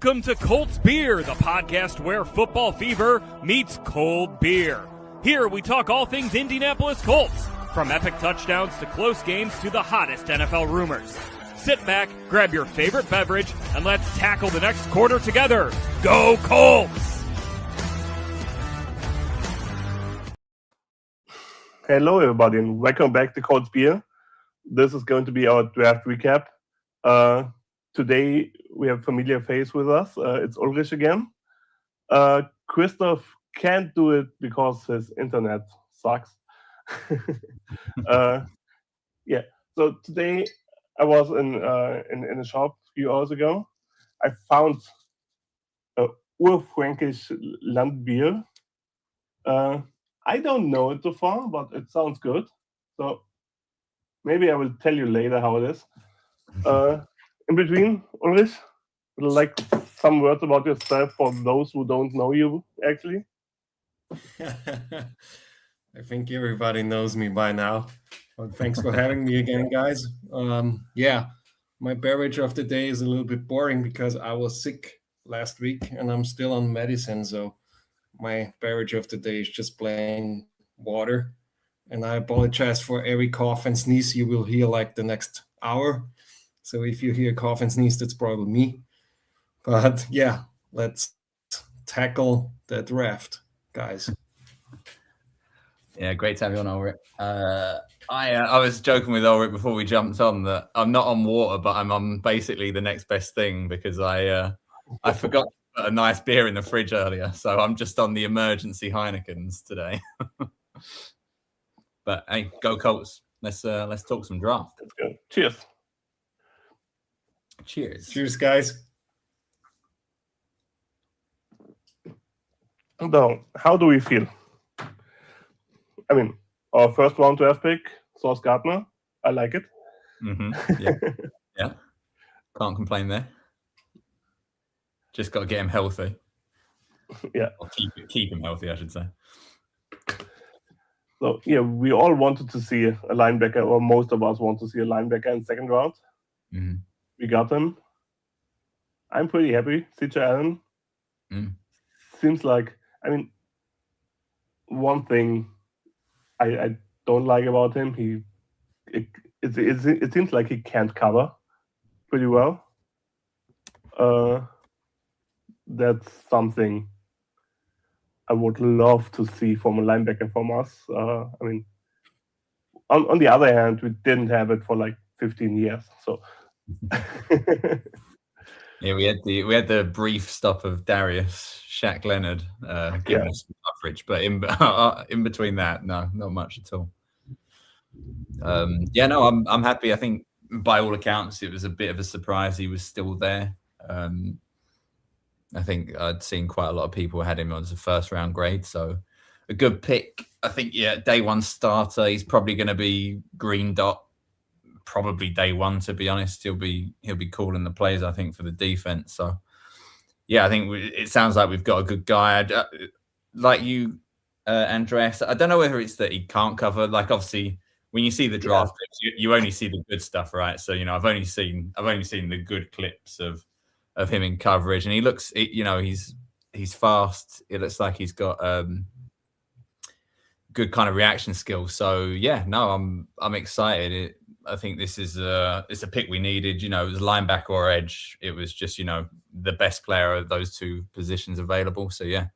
Welcome to Colts Beer, the podcast where football fever meets cold beer. Here we talk all things Indianapolis Colts, from epic touchdowns to close games to the hottest NFL rumors. Sit back, grab your favorite beverage, and let's tackle the next quarter together. Go Colts! Hello everybody and welcome back to Colts Beer. This is going to be our draft recap. Today we have a familiar face with us. It's Ulrich again. Christoph can't do it because his internet sucks. So today I was in a shop a few hours ago. I found a Urfränkisch Landbier. I don't know it so far, but it sounds good. So maybe I will tell you later how it is. In between, Ulrich, would you like some words about yourself for those who don't know you, actually? I think everybody knows me by now. Well, thanks for having me again, guys. My beverage of the day is a little bit boring because I was sick last week and I'm still on medicine. So my beverage of the day is just plain water. And I apologize for every cough and sneeze you will hear like the next hour. So if you hear cough and sneeze, that's probably me. But yeah, let's tackle the draft, guys. Yeah, great to have you on, Ulrich. I was joking with Ulrich before we jumped on that I'm not on water, but I'm on basically the next best thing because I forgot to put a nice beer in the fridge earlier, so I'm just on the emergency Heinekens today. But hey, go Colts! Let's talk some draft. Let's go. Cheers. Cheers, guys. So, how do we feel? I mean, our first round draft pick, Sauce Gardner. I like it. Mm-hmm. Yeah. Can't complain there. Just got to get him healthy. Yeah. Or keep him healthy, I should say. So, yeah, we all wanted to see a linebacker, or most of us want to see a linebacker in second round. Mm-hmm. We got him. I'm pretty happy. CJ Allen seems like, I mean, one thing I don't like about him, it seems like he can't cover pretty well. That's something I would love to see from a linebacker from us. I mean, on the other hand, we didn't have it for like 15 years, so. Yeah, we had the brief stop of Darius Shaq Leonard giving us some coverage, but in between that, no, not much at all. I'm happy. I think by all accounts, it was a bit of a surprise he was still there. I think I'd seen quite a lot of people had him as a first round grade, so a good pick. I think day one starter. He's probably going to be green dot. Probably day one, to be honest. He'll be calling the plays, I think, for the defense. So, yeah, I think it sounds like we've got a good guy. Like you, Andreas, I don't know whether it's that he can't cover. Like, obviously, when you see the draft clips, you only see the good stuff, right? So, I've only seen the good clips of him in coverage, and he looks, he's fast. It looks like he's got good kind of reaction skills. So, yeah, no, I'm excited. I think this is it's a pick we needed. It was linebacker or edge. It was just the best player of those two positions available. So yeah,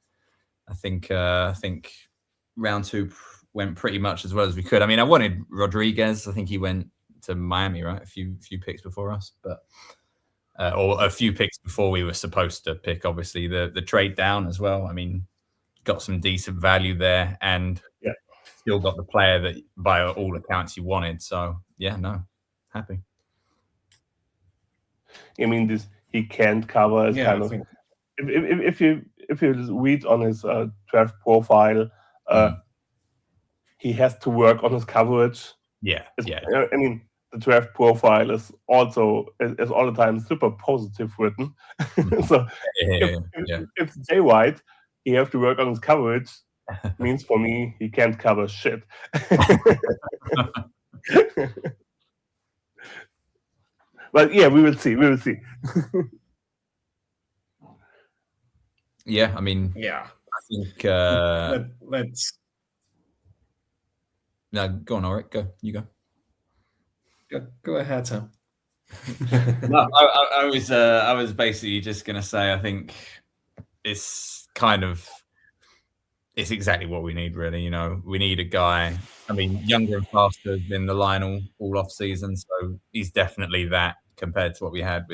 I think round two went pretty much as well as we could. I mean, I wanted Rodriguez. I think he went to Miami, right? A few picks before us, but or a few picks before we were supposed to pick. Obviously, the trade down as well. I mean, got some decent value there, and still got the player that, by all accounts, you wanted. So, yeah, no, happy. I mean, he can't cover as kind of. If you read on his draft profile, he has to work on his coverage. Yeah. I mean, the draft profile is also is all the time super positive written. So if Jay White, he has to work on his coverage. Means for me, he can't cover shit. But yeah, we will see. Yeah, I mean, Yeah, I think. let's No, go on, Ulrich. Go. You go. go ahead, Sam. No, I was basically just going to say I think it's it's exactly what we need, really. You know, we need a guy. I mean, younger and faster has been the line all off season, so he's definitely that compared to what we had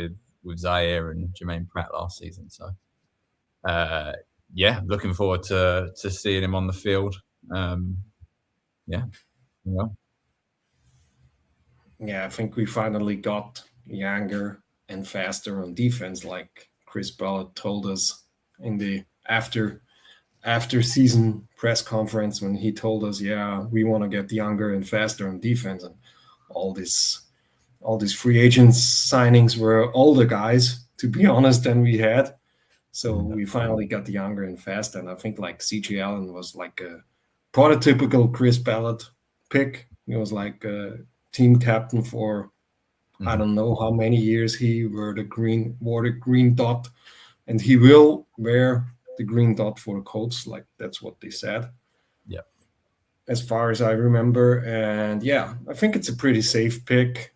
with Zaire and Jermaine Pratt last season. So, yeah, looking forward to seeing him on the field. Yeah, well. Yeah, I think we finally got younger and faster on defense, like Chris Ballard told us in the after season press conference when he told us, yeah, we want to get younger and faster on defense, and all these free agents signings were older guys, to be honest, than we had. So we finally got younger and faster, and I think like CJ Allen was like a prototypical Chris Ballard pick. He was like a team captain for I don't know how many years. He wore the green dot, and he will wear the green dot for the Colts. Like that's what they said. Yeah. As far as I remember, and yeah, I think it's a pretty safe pick.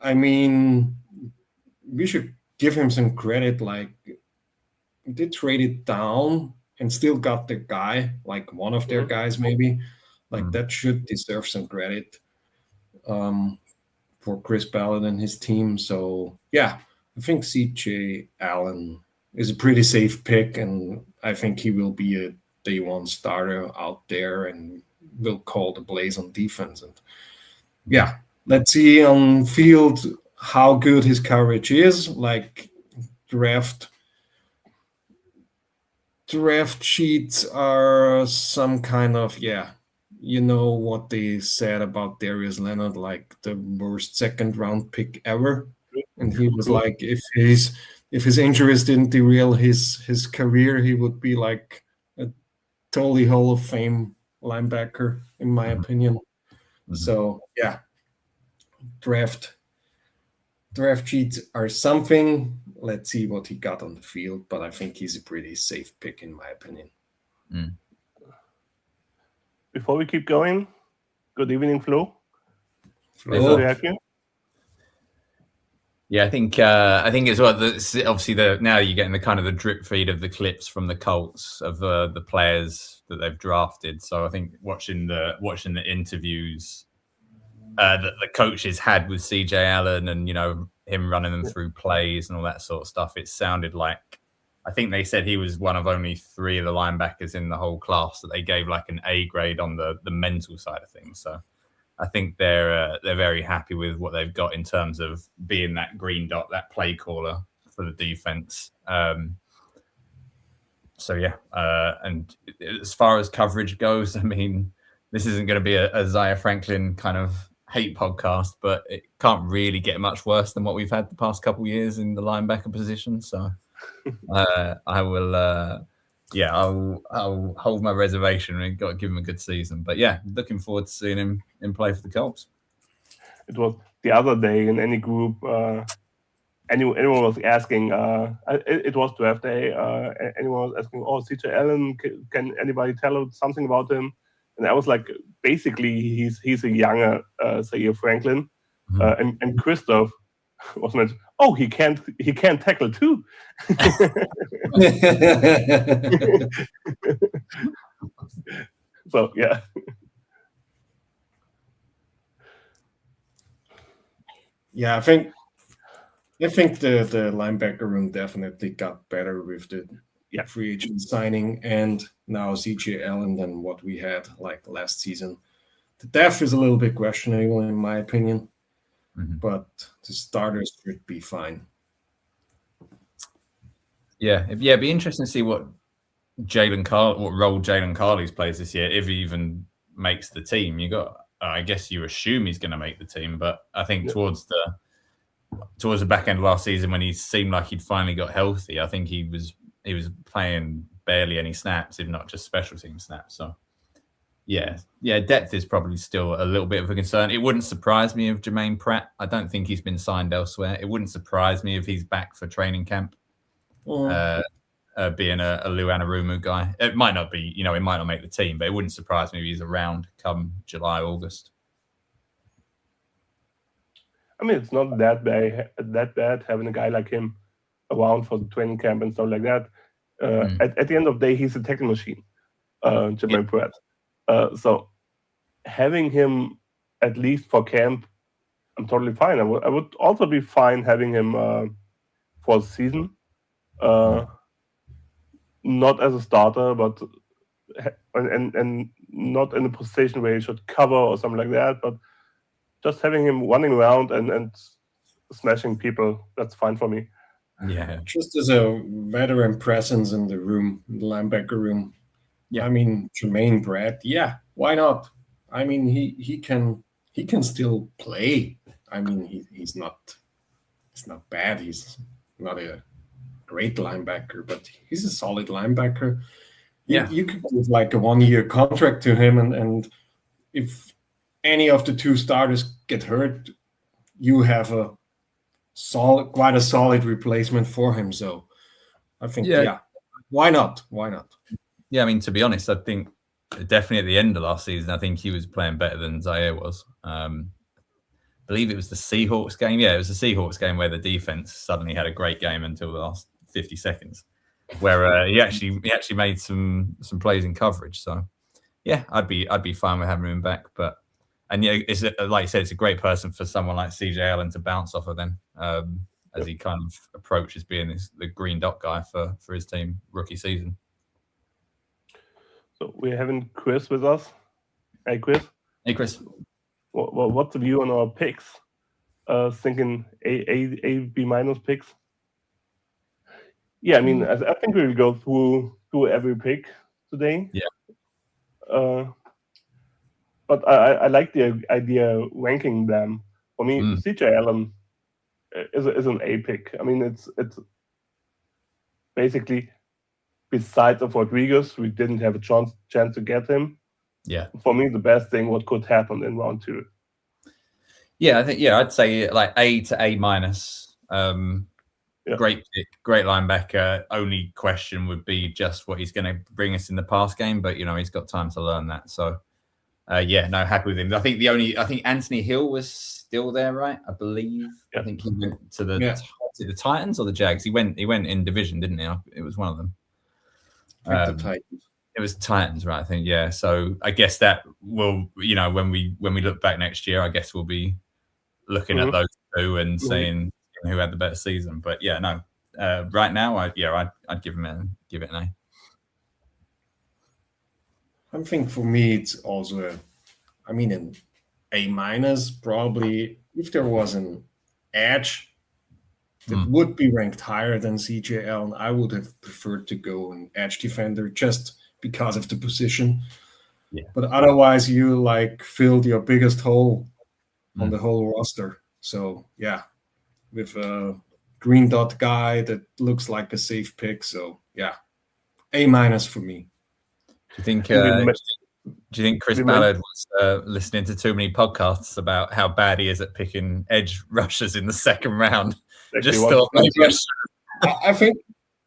I mean, we should give him some credit. Like, we did trade it down and still got the guy, like one of their guys, maybe. Like that should deserve some credit for Chris Ballard and his team. So yeah, I think CJ Allen is a pretty safe pick, and I think he will be a day one starter out there and will call the plays on defense. And yeah, let's see on field how good his coverage is. Like draft sheets are some kind of, you know what they said about Darius Leonard, like the worst second round pick ever. And he was like, if his injuries didn't derail his career, he would be like a totally Hall of Fame linebacker, in my opinion. So yeah, draft sheets are something. Let's see what he got on the field, but I think he's a pretty safe pick, in my opinion. Before we keep going, good evening, Flo. Flo. Nice to have you. Yeah, I think as well. Obviously, now you're getting the kind of the drip feed of the clips from the Colts of the players that they've drafted. So I think watching the interviews that the coaches had with CJ Allen and him running them through plays and all that sort of stuff, it sounded like, I think they said he was one of only 3 of the linebackers in the whole class that they gave like an A grade on the mental side of things. So I think they're very happy with what they've got in terms of being that green dot, that play caller for the defense. So yeah, and as far as coverage goes, I mean, this isn't going to be a Zaire Franklin kind of hate podcast, but it can't really get much worse than what we've had the past couple of years in the linebacker position. So I will, I'll hold my reservation and got to give him a good season. But yeah, looking forward to seeing him in play for the Colts. It was the other day in any group. Anyone was asking. It was draft day. Anyone was asking, "Oh, CJ Allen, can anybody tell something about him?" And I was like, basically, he's a younger Zaire Franklin, and Christoph was mentioned. Oh, he can't tackle too. So yeah. Yeah, I think the linebacker room definitely got better with the free agent signing and now CJ Allen than what we had like last season. The depth is a little bit questionable in my opinion, but the starters should be fine. Yeah, it'd be interesting to see what role Jalen Carley's plays this year, if he even makes the team. I guess you assume he's going to make the team, but I think towards the back end of last season, when he seemed like he'd finally got healthy, I think he was playing barely any snaps, if not just special team snaps. So yeah, depth is probably still a little bit of a concern. It wouldn't surprise me if Jermaine Pratt, I don't think he's been signed elsewhere. It wouldn't surprise me if he's back for training camp. being a Lou Anarumu guy. It might not be, he might not make the team, but it wouldn't surprise me if he's around come July, August. I mean, it's not that bad having a guy like him around for the training camp and stuff like that. At the end of the day, he's a tackle machine, Jermaine Pratt. So having him at least for camp, I'm totally fine. I would also be fine having him for the season. Not as a starter, but and not in a position where he should cover or something like that, but just having him running around and smashing people, that's fine for me. Yeah. Just as a veteran presence in the room, the linebacker room. Yeah. I mean, Jermaine Pratt, yeah, why not? I mean, he can still play. I mean, he's not bad. He's not a great linebacker, but he's a solid linebacker. You could give like a 1-year contract to him, and if any of the two starters get hurt, you have quite a solid replacement for him. So I think, why not? Yeah, I mean, to be honest, I think definitely at the end of last season, I think he was playing better than Zaire was. I believe it was the Seahawks game. Yeah, it was the Seahawks game where the defense suddenly had a great game until the last 50 seconds, where he actually made some plays in coverage. So yeah, I'd be fine with having him back. And yeah, it's like you said, it's a great person for someone like CJ Allen to bounce off of then, as he kind of approaches being the green dot guy for his team rookie season. So we're having Chris with us. Hey, Chris. Hey, Chris. What's the view on our picks? Thinking A, B minus picks. Yeah, I mean, I think we'll go through every pick today. Yeah. But I like the idea of ranking them. For me, CJ Allen is an A pick. I mean, it's basically, besides of Rodriguez, we didn't have a chance to get him. Yeah. For me, the best thing what could happen in round 2. Yeah, I think I'd say like A to A minus. Great pick, great linebacker. Only question would be just what he's going to bring us in the pass game, but he's got time to learn that. So happy with him. I think Anthony Hill was still there, right? I believe. Yeah. I think he went to the Titans or the Jags. He went in division, didn't he? It was one of them. The Titans. It was Titans, right? I think, yeah. So I guess that will, when we look back next year, I guess we'll be looking at those two and saying who had the better season. But yeah, no. Right now, I'd give it an A. I think for me, it's also, an A minus. Probably if there was an edge that would be ranked higher than CJ Allen, I would have preferred to go an edge defender just because of the position. Yeah. But otherwise, you filled your biggest hole on the whole roster. So yeah, with a green dot guy that looks like a safe pick. So yeah, A minus for me. Do you think Chris Ballard was listening to too many podcasts about how bad he is at picking edge rushers in the second round? Just thought maybe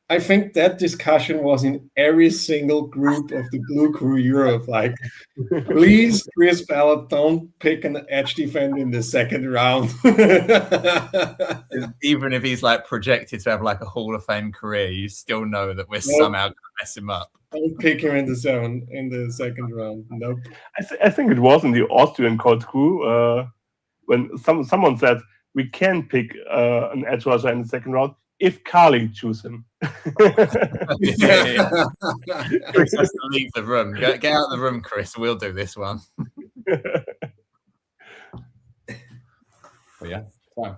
I think that discussion was in every single group of the Blue Crew Europe. Please, Chris Ballard, don't pick an edge defender in the second round. Even if he's projected to have a Hall of Fame career, you still know that we're somehow going to mess him up. Don't pick him in the second round. Nope. I think it was in the Austrian Colts crew when someone said we can pick an edge rusher in the second round if Carly choose him. Yeah. Chris has to leave the room. Get out of the room, Chris. We'll do this one. But yeah, so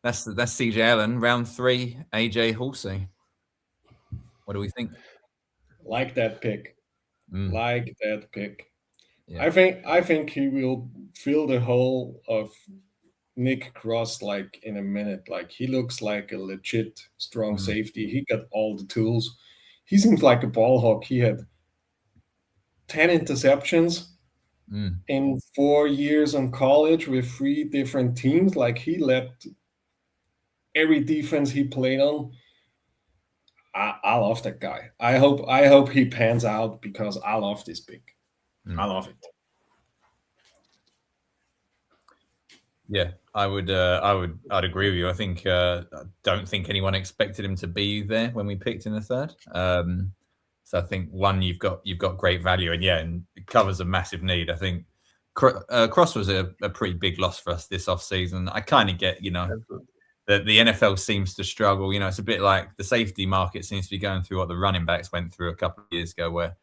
that's CJ Allen. Round 3, AJ Halsey. What do we think? Like that pick. Yeah. I think he will fill the hole of Nick Cross in a minute. He looks like a legit strong safety. He got all the tools. He seems like a ball hawk. He had 10 interceptions in 4 years in college with 3 different teams. He led every defense he played on. I love that guy. I hope he pans out because I love this pick. I love it. Yeah, I'd agree with you. I think I don't think anyone expected him to be there when we picked in the third. So I think you've got great value, and it covers a massive need. I think Cross was a pretty big loss for us this offseason. I kind of get, that the NFL seems to struggle. It's a bit like the safety market seems to be going through what the running backs went through a couple of years ago, where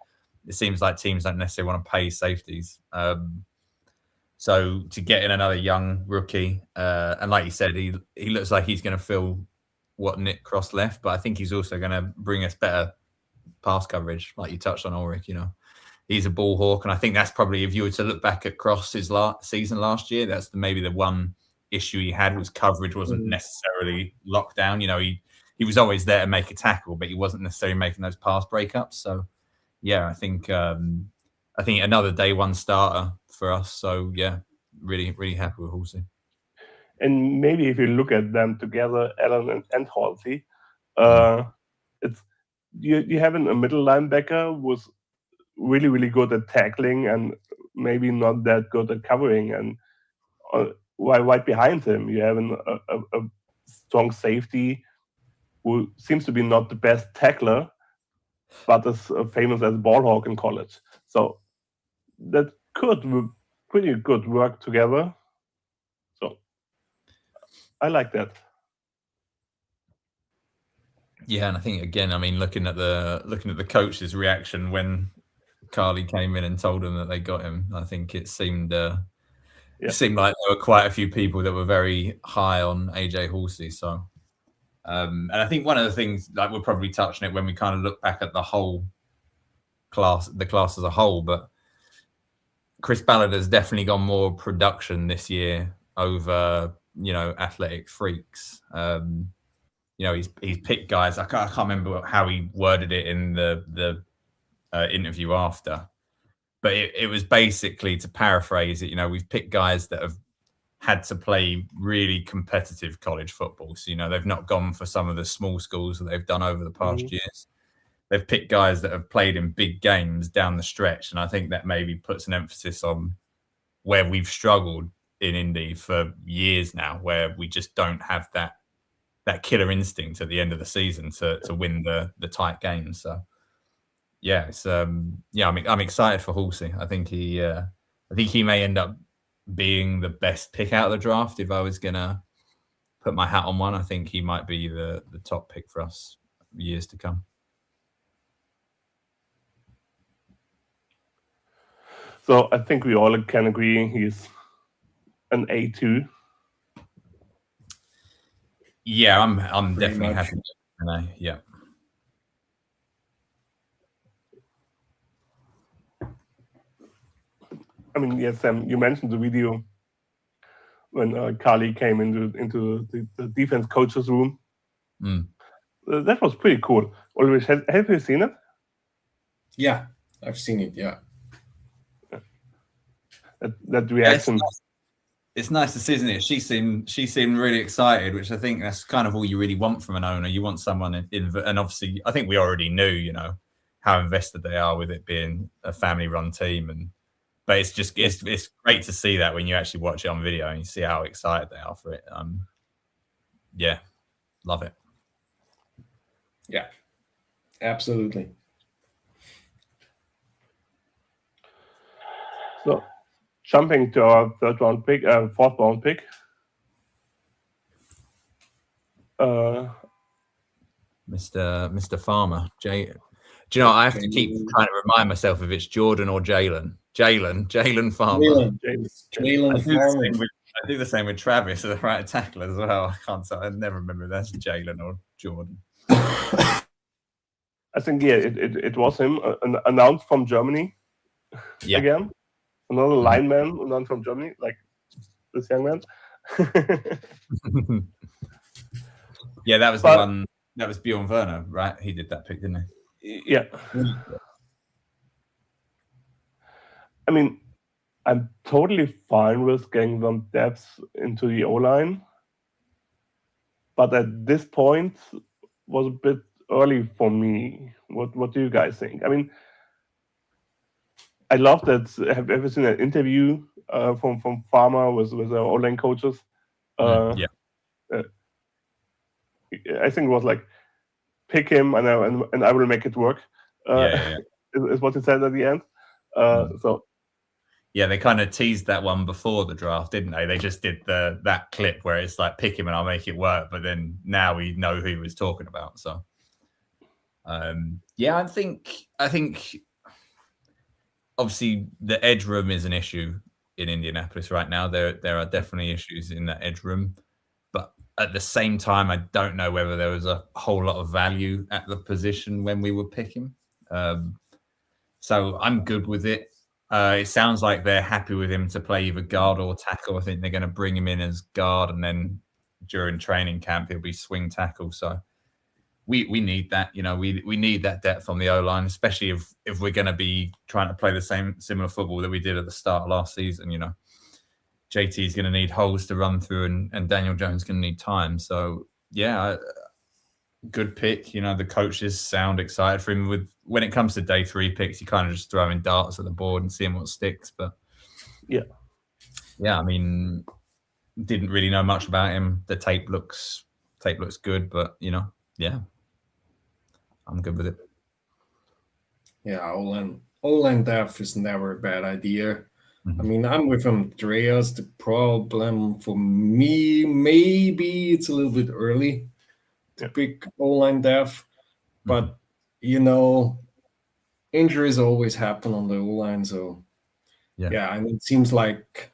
it seems like teams don't necessarily want to pay safeties. So to get in another young rookie, and like you said, he looks like he's going to fill what Nick Cross left, but I think he's also going to bring us better pass coverage, like you touched on, Ulrich. He's a ball hawk, and I think that's probably, if you were to look back at Cross's season last year, that's maybe the one issue he had, was coverage wasn't necessarily locked down. He was always there to make a tackle, but he wasn't necessarily making those pass breakups. So yeah, I think another day one starter for us. So yeah, really, really happy with Halsey. And maybe if you look at them together, Allen and Halsey, it's you have a middle linebacker who's really, really good at tackling and maybe not that good at covering. And right behind him, you have a strong safety who seems to be not the best tackler, but is famous as ball hawk in college. So that could pretty good work together. So I like that. Yeah, and I think again, looking at the coach's reaction when Carly came in and told them that they got him, I think it seemed like there were quite a few people that were very high on AJ Halsey. So, and I think one of the things, like, we'll probably touch on it when we kind of look back at the class as a whole, but Chris Ballard has definitely gone more production this year over, athletic freaks. He's picked guys. I can't remember how he worded it in the interview after, but it was basically, to paraphrase it, we've picked guys that have had to play really competitive college football. So, they've not gone for some of the small schools that they've done over the past years. They've picked guys that have played in big games down the stretch. And I think that maybe puts an emphasis on where we've struggled in Indy for years now, where we just don't have that killer instinct at the end of the season to win the tight games. So yeah, it's I'm excited for Halsey. I think he may end up being the best pick out of the draft. If I was gonna put my hat on one, I think he might be the top pick for us years to come. So I think we all can agree he's an A2. Yeah, I'm definitely happy. Yeah. Yes, Sam, you mentioned the video when Carly came into the defense coach's room. That was pretty cool. Ulrich, have you seen it? Yeah, I've seen it, yeah. That reaction. It's nice to see, isn't it? She seemed really excited, which I think that's kind of all you really want from an owner. You want someone and obviously I think we already knew, how invested they are with it being a family-run team, but it's great to see that when you actually watch it on video and you see how excited they are for it. Yeah, love it. Yeah, absolutely. So, jumping to our fourth round pick. Mr. Farmer. Do you know, I have to keep trying to remind myself if it's Jordan or Jalen. Jalen Farmer. Jalen Farmer. I do the same with Travis, the right tackle as well. I never remember if that's Jalen or Jordan. I think, yeah, it was him, announced from Germany. Yeah. Again. Another lineman announced from Germany, like this young man. Yeah, that was the one. That was Bjorn Werner, right? He did that pick, didn't he? Yeah. I'm totally fine with getting some depth into the O-line, but at this point was a bit early for me. What do you guys think? I mean, I love that. Have you ever seen an interview from Farmer with our O-line coaches? Yeah. I think it was like, pick him and I will make it work. Yeah. Is what he said at the end. So yeah, they kind of teased that one before the draft, didn't they? They just did that clip where it's like, pick him and I'll make it work. But then now we know who he was talking about. So, yeah, I think obviously the edge room is an issue in Indianapolis right now. There are definitely issues in that edge room. But at the same time, I don't know whether there was a whole lot of value at the position when we were picking. So I'm good with it. It sounds like they're happy with him to play either guard or tackle. I think they're going to bring him in as guard, and then during training camp he'll be swing tackle. So we need that. We need that depth on the O-line, especially if we're going to be trying to play the similar football that we did at the start of last season. JT is going to need holes to run through, and Daniel Jones is going to need time. So yeah, good pick. The coaches sound excited for him. When it comes to day 3 picks, you kind of just throwing darts at the board and seeing what sticks. But yeah, I mean, didn't really know much about him. The tape looks good, but yeah, I'm good with it. Yeah, O-line depth is never a bad idea. I mean, I'm with Andreas. The problem for me, maybe it's a little bit early to pick O-line depth, but injuries always happen on the O-line. So yeah, I mean, it seems like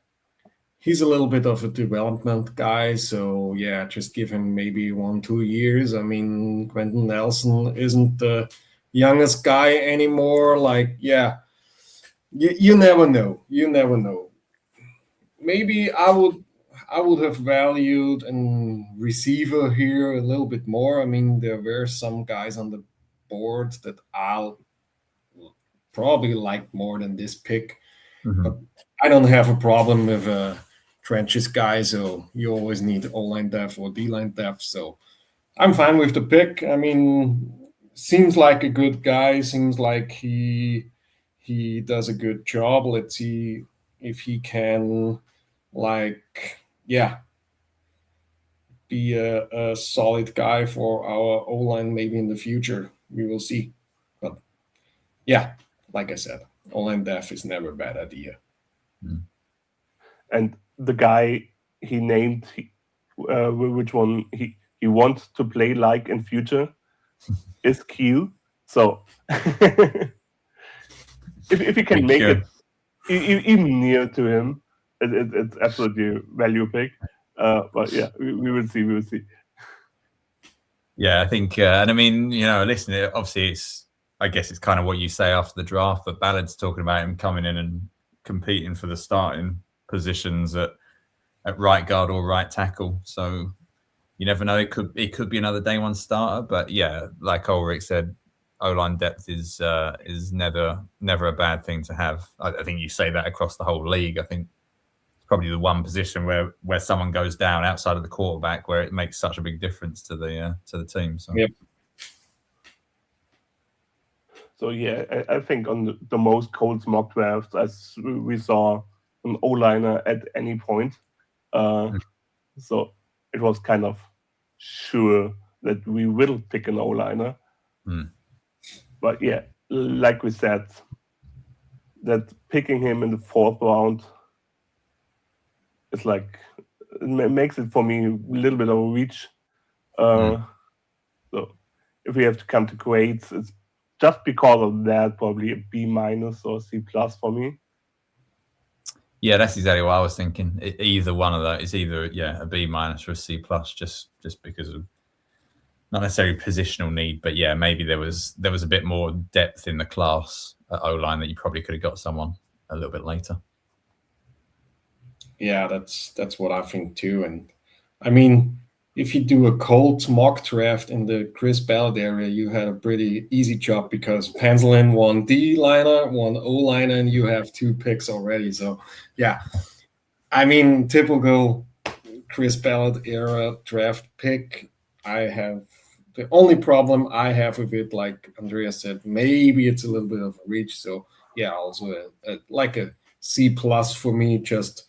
he's a little bit of a development guy. So yeah, just give him maybe 1-2 years. I mean, Quentin Nelson isn't the youngest guy anymore. Like, yeah. You never know. Maybe I would have valued a receiver here a little bit more. I mean, there were some guys on the board that I'll probably like more than this pick. But I don't have a problem with trenches guy, so you always need O-line depth or D-line depth. So I'm fine with the pick. I mean, seems like a good guy. Seems like he does a good job. Let's see if he can, be a solid guy for our O-line maybe in the future. We will see. But yeah, like I said, O-line depth is never a bad idea. And the guy he named, which one he wants to play like in future, is Q. So if you can make it even near to him, it's absolutely a value pick. But yeah, we will see. Yeah, I think, and I mean, listen, obviously I guess it's kind of what you say after the draft, but Ballard's talking about him coming in and competing for the starting positions at right guard or right tackle. So you never know. It could be another day 1 starter, but yeah, like Ulrich said, O-line depth is never a bad thing to have. I think you say that across the whole league. I think it's probably the one position where someone goes down outside of the quarterback where it makes such a big difference to the team. So. Yep. So yeah, I think on the most Colts mock drafts, as we saw an O-liner at any point. So it was kind of sure that we will pick an O-liner. But yeah, like we said, that picking him in the 4th round is like, it makes it for me a little bit of a reach. So if we have to come to grades, it's just because of that probably a B- or C+ for me. Yeah, that's exactly what I was thinking. Either one of that is either a B- or a C+, just because of not necessarily positional need, but yeah, maybe there was a bit more depth in the class at O-line that you probably could have got someone a little bit later. Yeah, that's what I think too. And I mean, if you do a Colts mock draft in the Chris Ballard area, you had a pretty easy job because pencil in 1 D-liner, 1 O-liner, and you have 2 picks already. So yeah, I mean, typical Chris Ballard era draft pick. I have The only problem I have with it, like Andreas said, maybe it's a little bit of a reach. So yeah, also like a C+ for me, just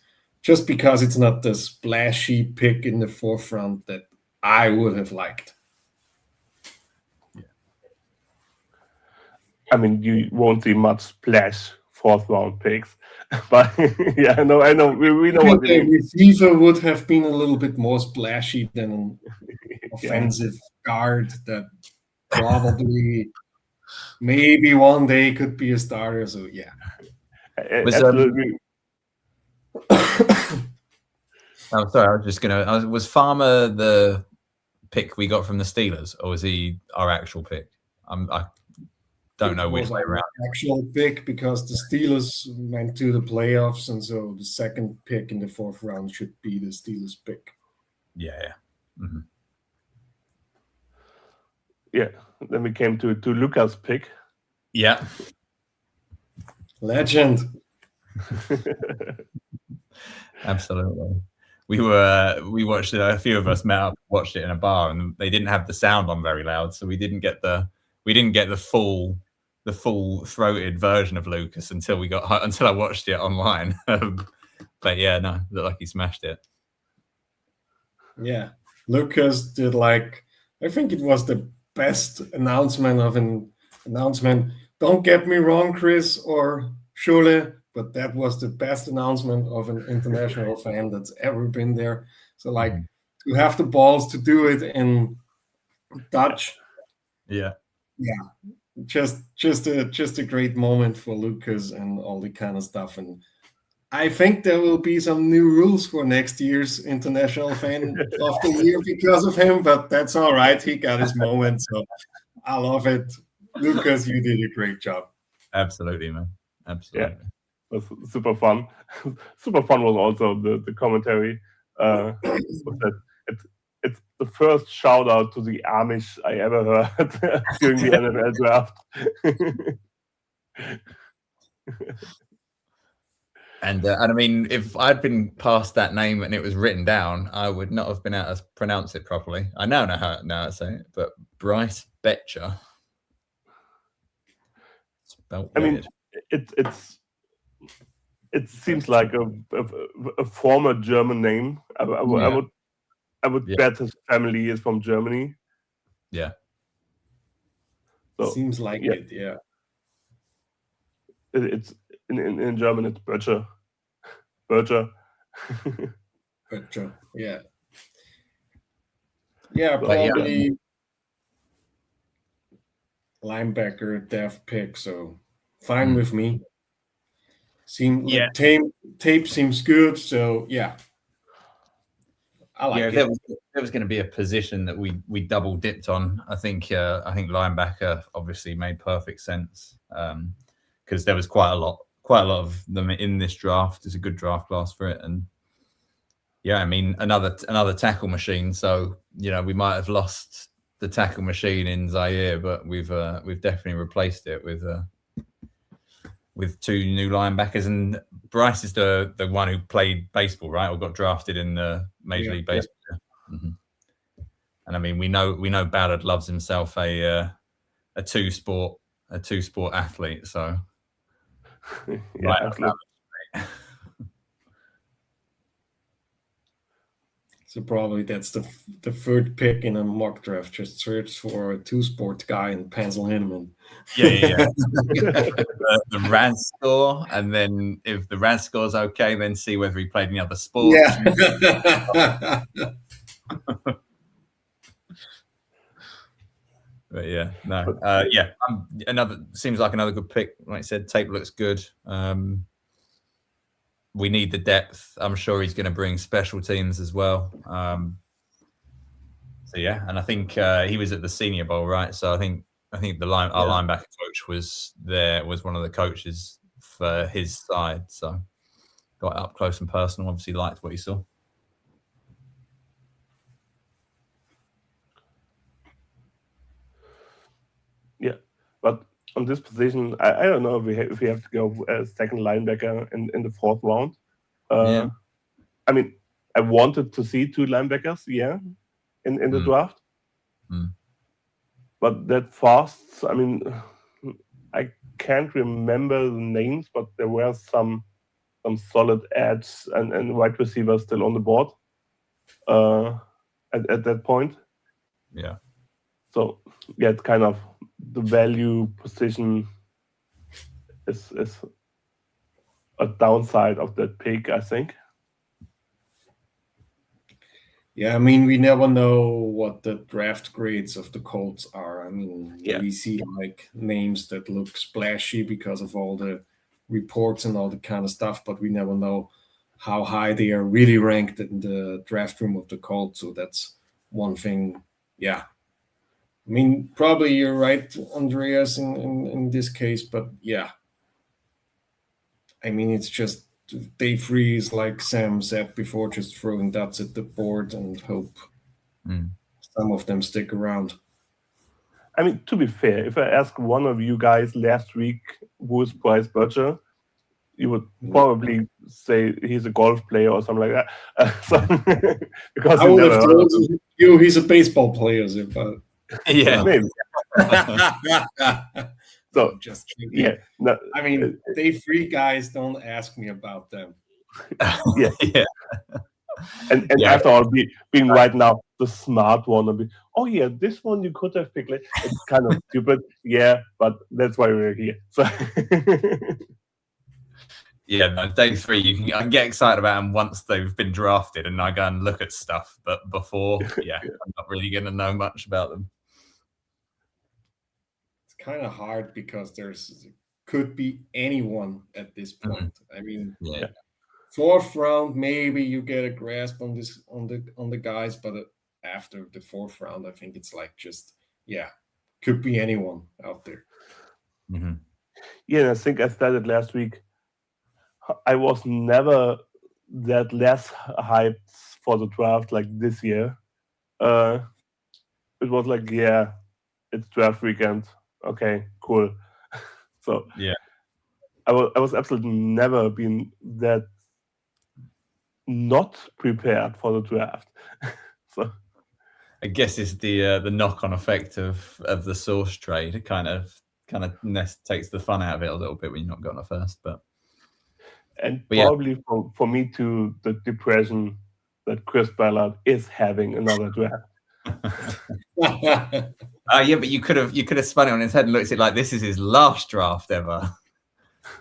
because it's not the splashy pick in the forefront that I would have liked. I mean, you won't see much splash fourth round picks, but yeah, I know, we know what you The mean. receiver would have been a little bit more splashy than an offensive guard that probably maybe one day could be a starter. So yeah. Absolutely. I'm sorry, I was just gonna. Was Farmer the pick we got from the Steelers, or was he our actual pick? I don't know which way around. Actual pick, because the Steelers went to the playoffs, and so the second pick in the fourth round should be the Steelers pick. Yeah. Mm-hmm. Yeah. Then we came to Lucas' pick. Yeah. Legend. Absolutely. We watched it. A few of us met up, watched it in a bar, and they didn't have the sound on very loud, so we didn't get the full throated version of Lucas until I watched it online. But yeah, no, looked like he smashed it. Yeah, Lucas did, like, I think it was the best announcement of an announcement. Don't get me wrong, Chris or Schule, but that was the best announcement of an international fan that's ever been there. So, like, to have the balls to do it in Dutch. Yeah. Just a great moment for Lucas and all the kind of stuff. And I think there will be some new rules for next year's International Fan of the Year because of him, but that's all right. He got his moment, so I love it. Lucas, you did a great job. Absolutely, man. Absolutely. Yeah, it was super fun. Super fun was also the commentary. Was that it's the first shout out to the Amish I ever heard during the NFL draft. And I mean, if I'd been past that name and it was written down, I would not have been able to pronounce it properly. I now know how to say it, but Bryce Betcher. Spelled weird. It seems like a former German name. I would bet his family is from Germany. Yeah. So, seems like it, yeah. It's in German it's Böttcher. Böttcher, yeah. Yeah, probably linebacker depth pick, so fine with me. Tape seems good, so yeah. I like it. There was going to be a position that we double dipped on. I think linebacker obviously made perfect sense because there was quite a lot of them in this draft. It's a good draft class for it, and yeah, I mean another tackle machine. So we might have lost the tackle machine in Zaire, but we've definitely replaced it with two new linebackers, and Bryce is the one who played baseball, right, or got drafted in the Major League Baseball. Yeah. Mm-hmm. And I mean, we know Ballard loves himself a two sport athlete, so yeah, absolutely. So probably that's the third pick in a mock draft. Just search for a two-sport guy and pencil him in. Yeah. the RAS score, and then if the RAS score's okay, then see whether he played any other sports. Yeah. But yeah, no, seems like another good pick. Like I said, tape looks good. We need the depth. I'm sure he's going to bring special teams as well. So yeah, and I think he was at the Senior Bowl, right? So I think our linebacker coach was one of the coaches for his side. So got up close and personal. Obviously liked what he saw. Yeah, but on this position, I don't know if we have to go second linebacker in the fourth round. I mean, I wanted to see two linebackers, in the draft. but that fast, I mean, I can't remember the names, but there were some solid ads and wide receivers still on the board at that point. Yeah. So yeah, it's kind of the value position is a downside of that pick, I think. Yeah, I mean, we never know what the draft grades of the Colts are. I mean, we see like names that look splashy because of all the reports and all the kind of stuff, but we never know how high they are really ranked in the draft room of the Colts. So that's one thing. Yeah. I mean, probably you're right, Andreas, in this case, but yeah. I mean, it's just day freeze, like Sam said before, just throwing dots at the board and hope some of them stick around. I mean, to be fair, if I ask one of you guys last week who's Bryce Butcher, you would probably say he's a golf player or something like that. Because I would have told you he's a baseball player, but yeah, maybe. So just yeah, no, I mean, day free guys don't ask me about them. Yeah. And after all, being right now the smart one, and oh yeah, this one you could have picked. It's kind of stupid, yeah, but that's why we're here. So yeah, no, day three, I can get excited about them once they've been drafted, and I go and look at stuff. But before, I'm not really going to know much about them. Kind of hard because could be anyone at this point. I mean, fourth round, maybe you get a grasp on this on the guys, but after the fourth round, I think it's like just could be anyone out there. Mm-hmm. Yeah, and I think I started last week. I was never that less hyped for the draft like this year. It was like, it's draft weekend. Okay, cool. So I was absolutely never been that not prepared for the draft. So I guess it's the knock-on effect of the source trade. It kind of takes the fun out of it a little bit when you're not going to first, but probably for me too, the depression that Chris Ballard is having another draft. But you could have spun it on his head and looked at it like this is his last draft ever.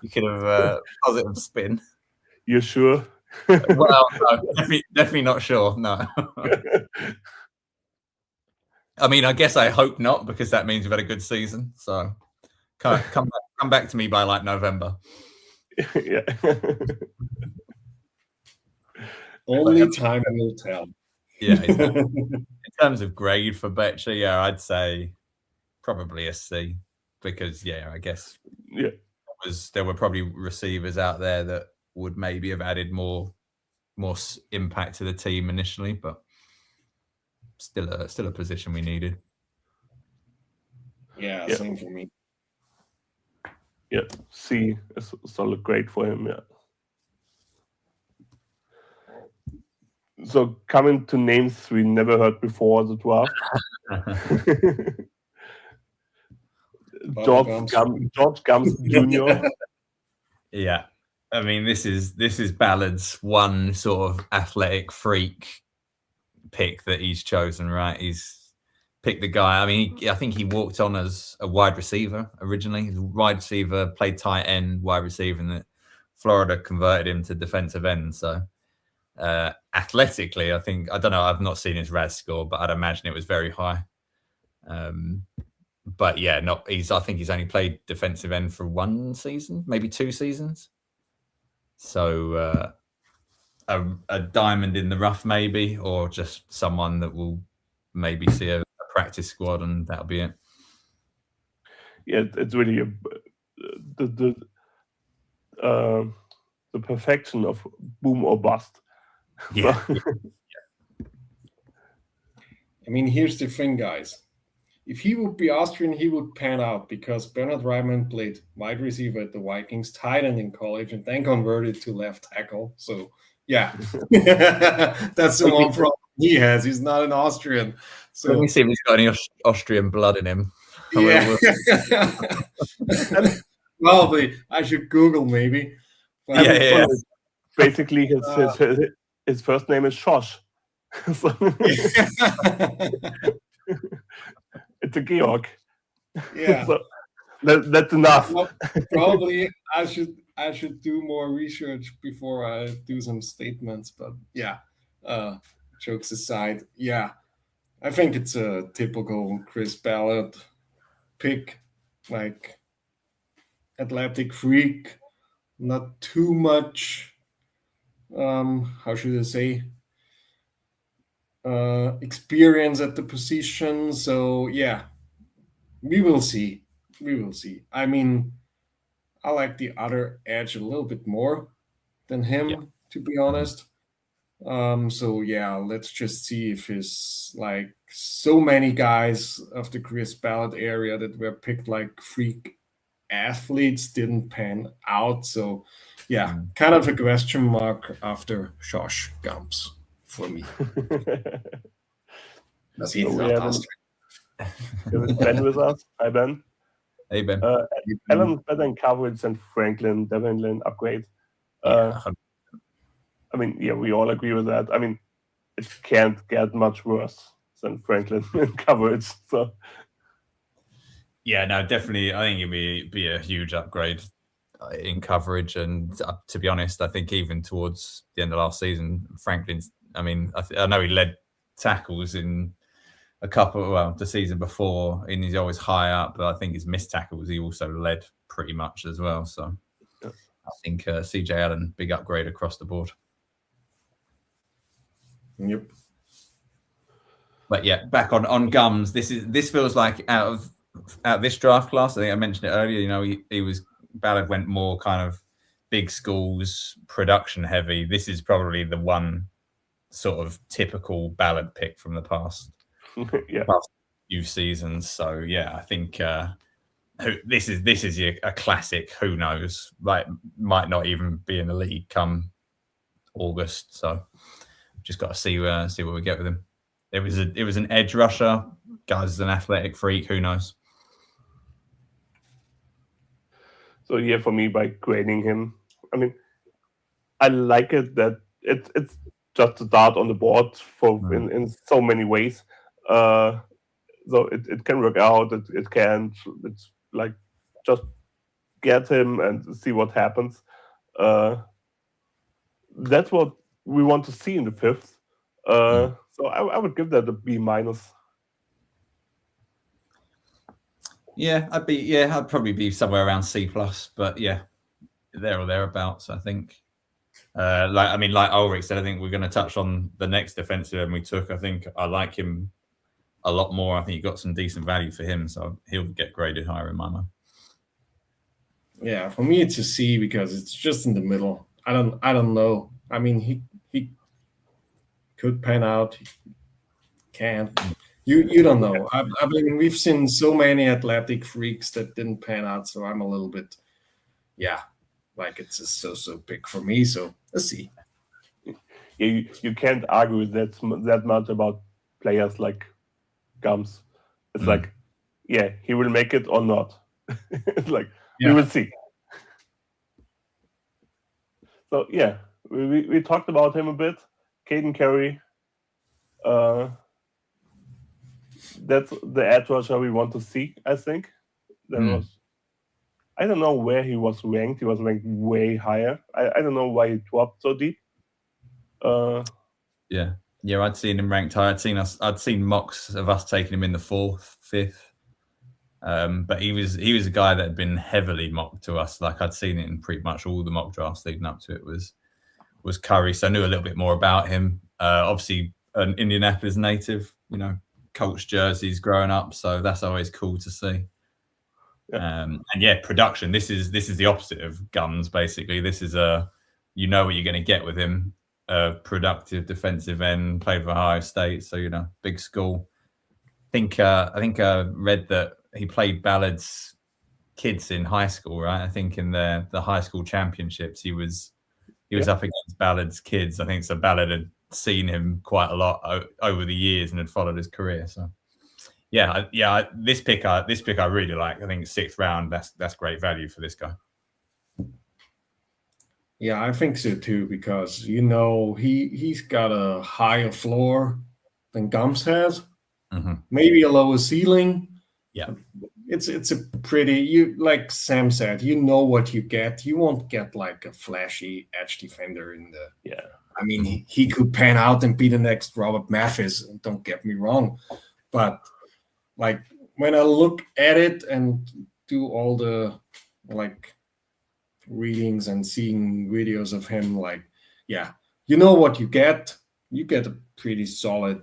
You could have positive spin. You sure? Well, no, definitely not sure. No. I mean, I guess I hope not, because that means we've had a good season. So come back to me by like November. Yeah. Only time will tell. Yeah, exactly. In terms of grade for Betcher, I'd say probably a C, because I guess there were probably receivers out there that would maybe have added more impact to the team initially, but still a position we needed. Yeah, same for me. Yeah, C is a solid grade for him. Yeah. So coming to names we never heard before the draft. George Gums Jr. Yeah, I mean this is Ballard's one sort of athletic freak pick that he's chosen. Right, he's picked the guy. I mean, I think he walked on as a wide receiver originally. He's a wide receiver, played tight end, wide receiver, and that Florida converted him to defensive end. So athletically, I don't know. I've not seen his RAS score, but I'd imagine it was very high. But I think he's only played defensive end for one season, maybe 2 seasons. So a diamond in the rough, maybe, or just someone that will maybe see a practice squad, and that'll be it. Yeah, it's really the perfection of boom or bust. Yeah. I mean, here's the thing, guys. If he would be Austrian, he would pan out, because Bernhard Raimann played wide receiver at the Vikings, tight end in college, and then converted to left tackle. So, that's the one problem he has. He's not an Austrian. So Let me see if he's got any Austrian blood in him. yeah. Probably. I should Google maybe. But Yeah. Basically, his first name is Josh. So, it's a Georg. Yeah. So that's enough. Well, probably I should do more research before I do some statements. But yeah, jokes aside, yeah, I think it's a typical Chris Ballard pick, like athletic freak, not too much. How should I say? Experience at the position. So yeah, we will see. I mean, I like the other edge a little bit more than him, to be honest. So yeah, let's just see if his like so many guys of the Chris Ballard area that were picked like freak athletes didn't pan out. So yeah, kind of a question mark after Josh Gumps for me. That's So we have Ben with us. Hi, Ben. Hey, Ben. Alan's better in coverage than Franklin. Definitely an upgrade. I mean, yeah, we all agree with that. I mean, it can't get much worse than Franklin in coverage. So yeah, no, definitely. I think it'd be a huge upgrade in coverage. And to be honest, I think even towards the end of last season, Franklin's. I mean, I know he led tackles in a couple. Well, the season before, and he's always high up. But I think his missed tackles he also led pretty much as well. So I think CJ Allen, big upgrade across the board. Yep. But yeah, back on Gums. This feels like out of this draft class. I think I mentioned it earlier. You know, Ballard went more kind of big schools, production heavy. This is probably the one sort of typical Ballard pick from the past few seasons. So yeah, I think this is a classic. Who knows? Like, might not even be in the league come August. So just got to see what we get with him. It was an edge rusher. Guy's an athletic freak. Who knows? So yeah, for me, by grading him, I mean, I like it that it's just a dart on the board for in so many ways. So it can work out. It can. It's like just get him and see what happens. That's what we want to see in the fifth. So I would give that a B-. Yeah, I'd probably be somewhere around C+, but yeah, there or thereabouts, I think. Like Ulrich said, I think we're going to touch on the next defensive end we took. I think I like him a lot more. I think you got some decent value for him, so he'll get graded higher in my mind. Yeah, for me it's a C because it's just in the middle. I don't know. I mean, he could pan out, he can't. You don't know. I mean, we've seen so many athletic freaks that didn't pan out, so I'm a little bit, like it's a so big for me. So let's see. Yeah, you can't argue that much about players like Gums. It's like, yeah, he will make it or not. It's like we will see. So yeah, we talked about him a bit. Caden Carey. That's the edge rusher we want to see, I think. I don't know where he was ranked. He was ranked way higher. I don't know why he dropped so deep. Yeah, I'd seen him ranked high. I'd seen mocks of us taking him in the 4th, 5th. But he was a guy that had been heavily mocked to us. Like, I'd seen it in pretty much all the mock drafts leading up to it was Curry. So I knew a little bit more about him. Obviously an Indianapolis native, you know, Colts jerseys growing up. So that's always cool to see. And yeah, production. This is the opposite of Guns. Basically, this is you know what you're going to get with him. A productive defensive end, played for Ohio State, so you know, big school. I think I read that he played Ballard's kids in high school, right? I think in the high school championships, he was up against Ballard's kids. I think so. Ballard had seen him quite a lot over the years and had followed his career. So this pick I really like. I think 6th round, that's great value for this guy. Yeah, I think so too, because he's got a higher floor than Gums has, maybe a lower ceiling. Yeah, it's a pretty, like Sam said, you know what you get. You won't get like a flashy edge defender in the. Yeah, I mean, he could pan out and be the next Robert Mathis. Don't get me wrong, but like when I look at it and do all the like readings and seeing videos of him, like, yeah, you know what you get. You get a pretty solid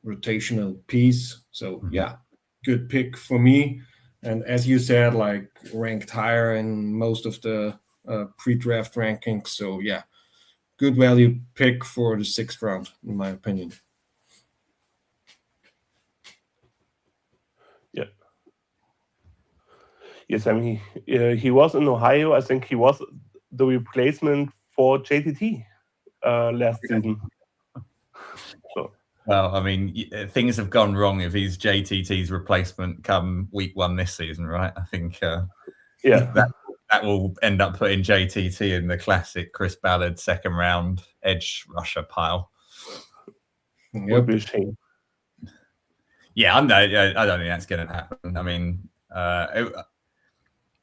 rotational piece. So yeah, good pick for me. And as you said, like ranked higher in most of the pre-draft rankings. So yeah, good value pick for the 6th round, in my opinion. Yeah. Yes, I mean, he was in Ohio. I think he was the replacement for JTT last season. Well, I mean, things have gone wrong if he's JTT's replacement come week 1 this season, right? I think that will end up putting JTT in the classic Chris Ballard 2nd round edge rusher pile. Would be a shame. Yeah, I don't think that's going to happen. I mean,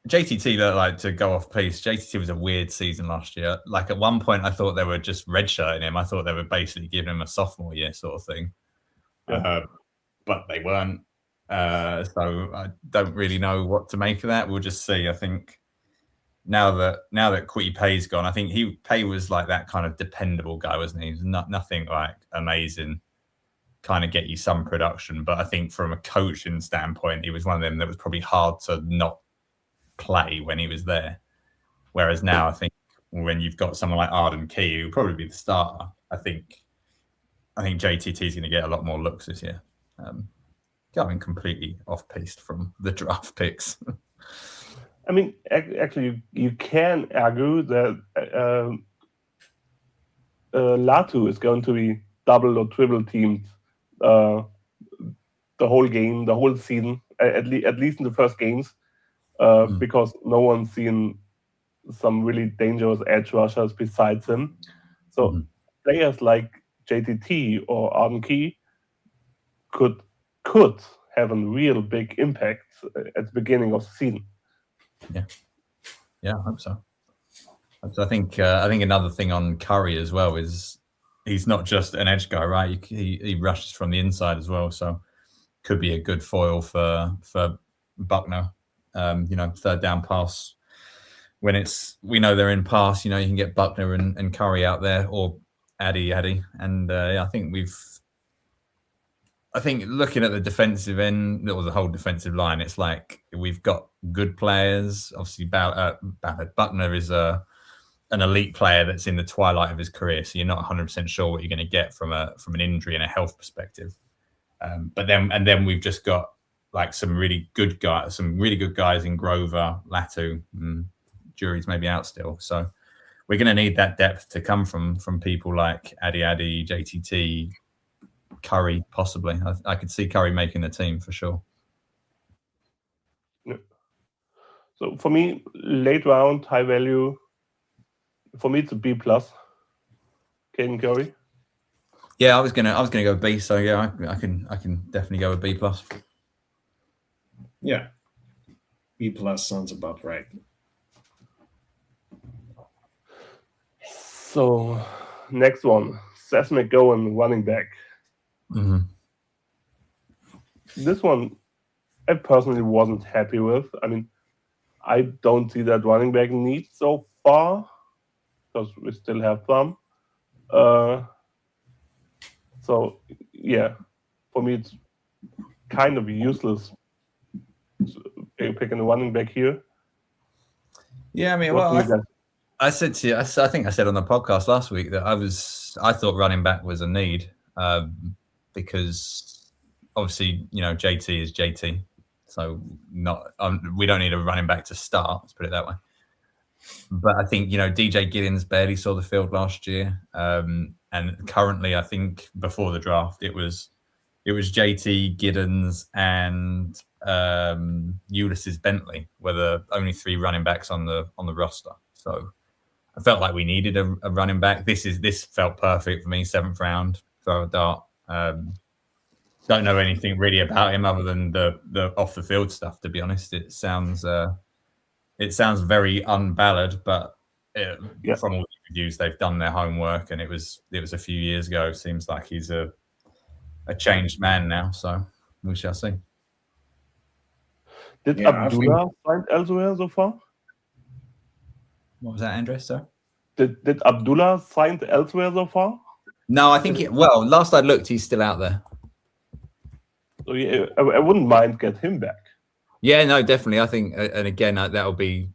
JTT looked like, to go off piece, JTT was a weird season last year. Like at one point, I thought they were just redshirting him. I thought they were basically giving him a sophomore year sort of thing. But they weren't. So I don't really know what to make of that. We'll just see. I think now that Kwity Paye's gone, I think Paye was like that kind of dependable guy, wasn't he? He was nothing like amazing, kind of get you some production. But I think from a coaching standpoint, he was one of them that was probably hard to not play when he was there. Whereas now, I think when you've got someone like Arden Key, who will probably be the starter, I think JTT is going to get a lot more looks this year. Going completely off-piste from the draft picks. I mean, actually, you can argue that Latu is going to be double or triple teamed the whole game, the whole season, at least in the first games. Because no one's seen some really dangerous edge rushers besides him. So players like JTT or Arden Key could have a real big impact at the beginning of the season. Yeah, I hope so. So I think another thing on Curry as well is he's not just an edge guy, right? He rushes from the inside as well, so could be a good foil for Buckner. 3rd down pass when we know they're in pass. You can get Buckner and Curry out there, or Addy, and I think looking at the defensive end or the whole defensive line, it's like we've got good players. Obviously, Buckner is an elite player that's in the twilight of his career, so you're not 100% sure what you're going to get from an injury and a health perspective. But then we've just got like some really good guys in Grover, Latu, Jury's maybe out still. So we're going to need that depth to come from people like Addy, JTT, Curry, possibly. I could see Curry making the team for sure. Yeah. So for me, late round, high value. For me, it's a B+. Caden Curry. Yeah, I was gonna go B. So yeah, I can definitely go with B+. Yeah, B+ sounds about right. So next one, Seth McGowan, running back. This one I personally wasn't happy with. I mean, I don't see that running back need so far because we still have some. So yeah, for me it's kind of useless picking a running back here. Yeah, I mean, I said to you, I think I said on the podcast last week that I thought running back was a need because obviously, JT is JT. So we don't need a running back to start, let's put it that way. But I think, DJ Giddens barely saw the field last year. And currently, I think before the draft, it was JT, Giddens, and Ulysses Bentley were the only 3 running backs on the roster. So I felt like we needed a running back. This felt perfect for me. 7th round, throw a dart. Don't know anything really about him other than the off the field stuff. To be honest, it sounds very unbalanced, but from all the reviews, they've done their homework, and it was a few years ago. Seems like he's a changed man now, so we shall see. Did Abdullah find elsewhere so far? What was that, Andres? Sir? Did Abdullah sign elsewhere so far? No, I think last I looked, he's still out there. So yeah, I wouldn't mind get him back. Yeah, no, definitely. I think, and again, that'll be,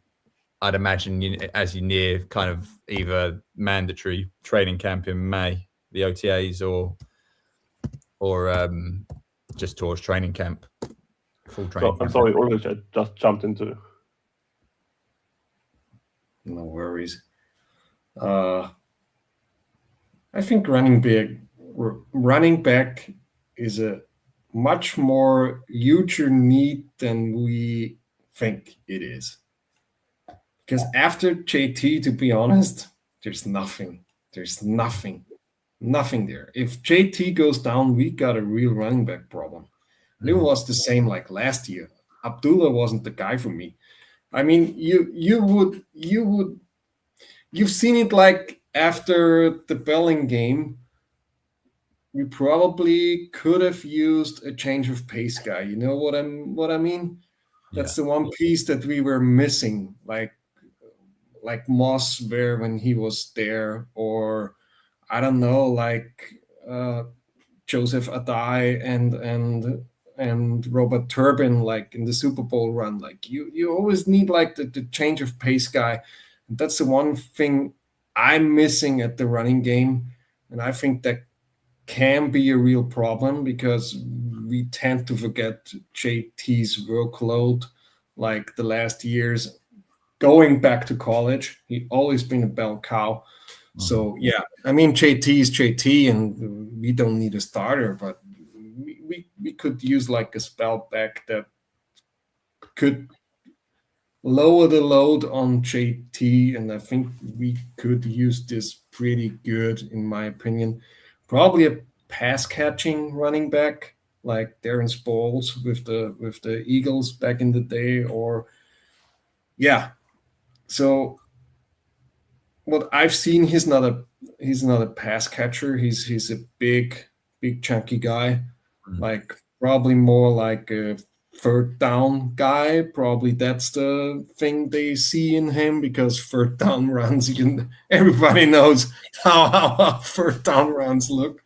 I'd imagine, as you near kind of either mandatory training camp in May, the OTAs, or just towards training camp, full training camp. I'm sorry, Ulrich, I just jumped into. No worries. I think running back is a much more huger need than we think it is. Because after JT, to be honest, there's nothing. There's nothing there. If JT goes down, we got a real running back problem. And it was the same like last year. Abdullah wasn't the guy for me. I mean, you've seen it like after the Belling game. We probably could have used a change of pace guy. You know what I mean? That's the one piece that we were missing, like Moss where when he was there, or I don't know, like Joseph Adai and Robert Turbin, like in the Super Bowl run. Like you always need like the change of pace guy. And that's the one thing I'm missing at the running game, and I think that can be a real problem because we tend to forget JT's workload like the last years. Going back to college, he always been a bell cow. So yeah, I mean JT is JT, and we don't need a starter, but we could use like a spell back that could lower the load on JT, and I think we could use this pretty good, in my opinion. Probably a pass catching running back like Darren Sproles with the Eagles back in the day, or So what I've seen, he's not a pass catcher. He's a big chunky guy, like probably more like a third down guy. Probably that's the thing they see in him, because third down runs, everybody knows how third down runs look.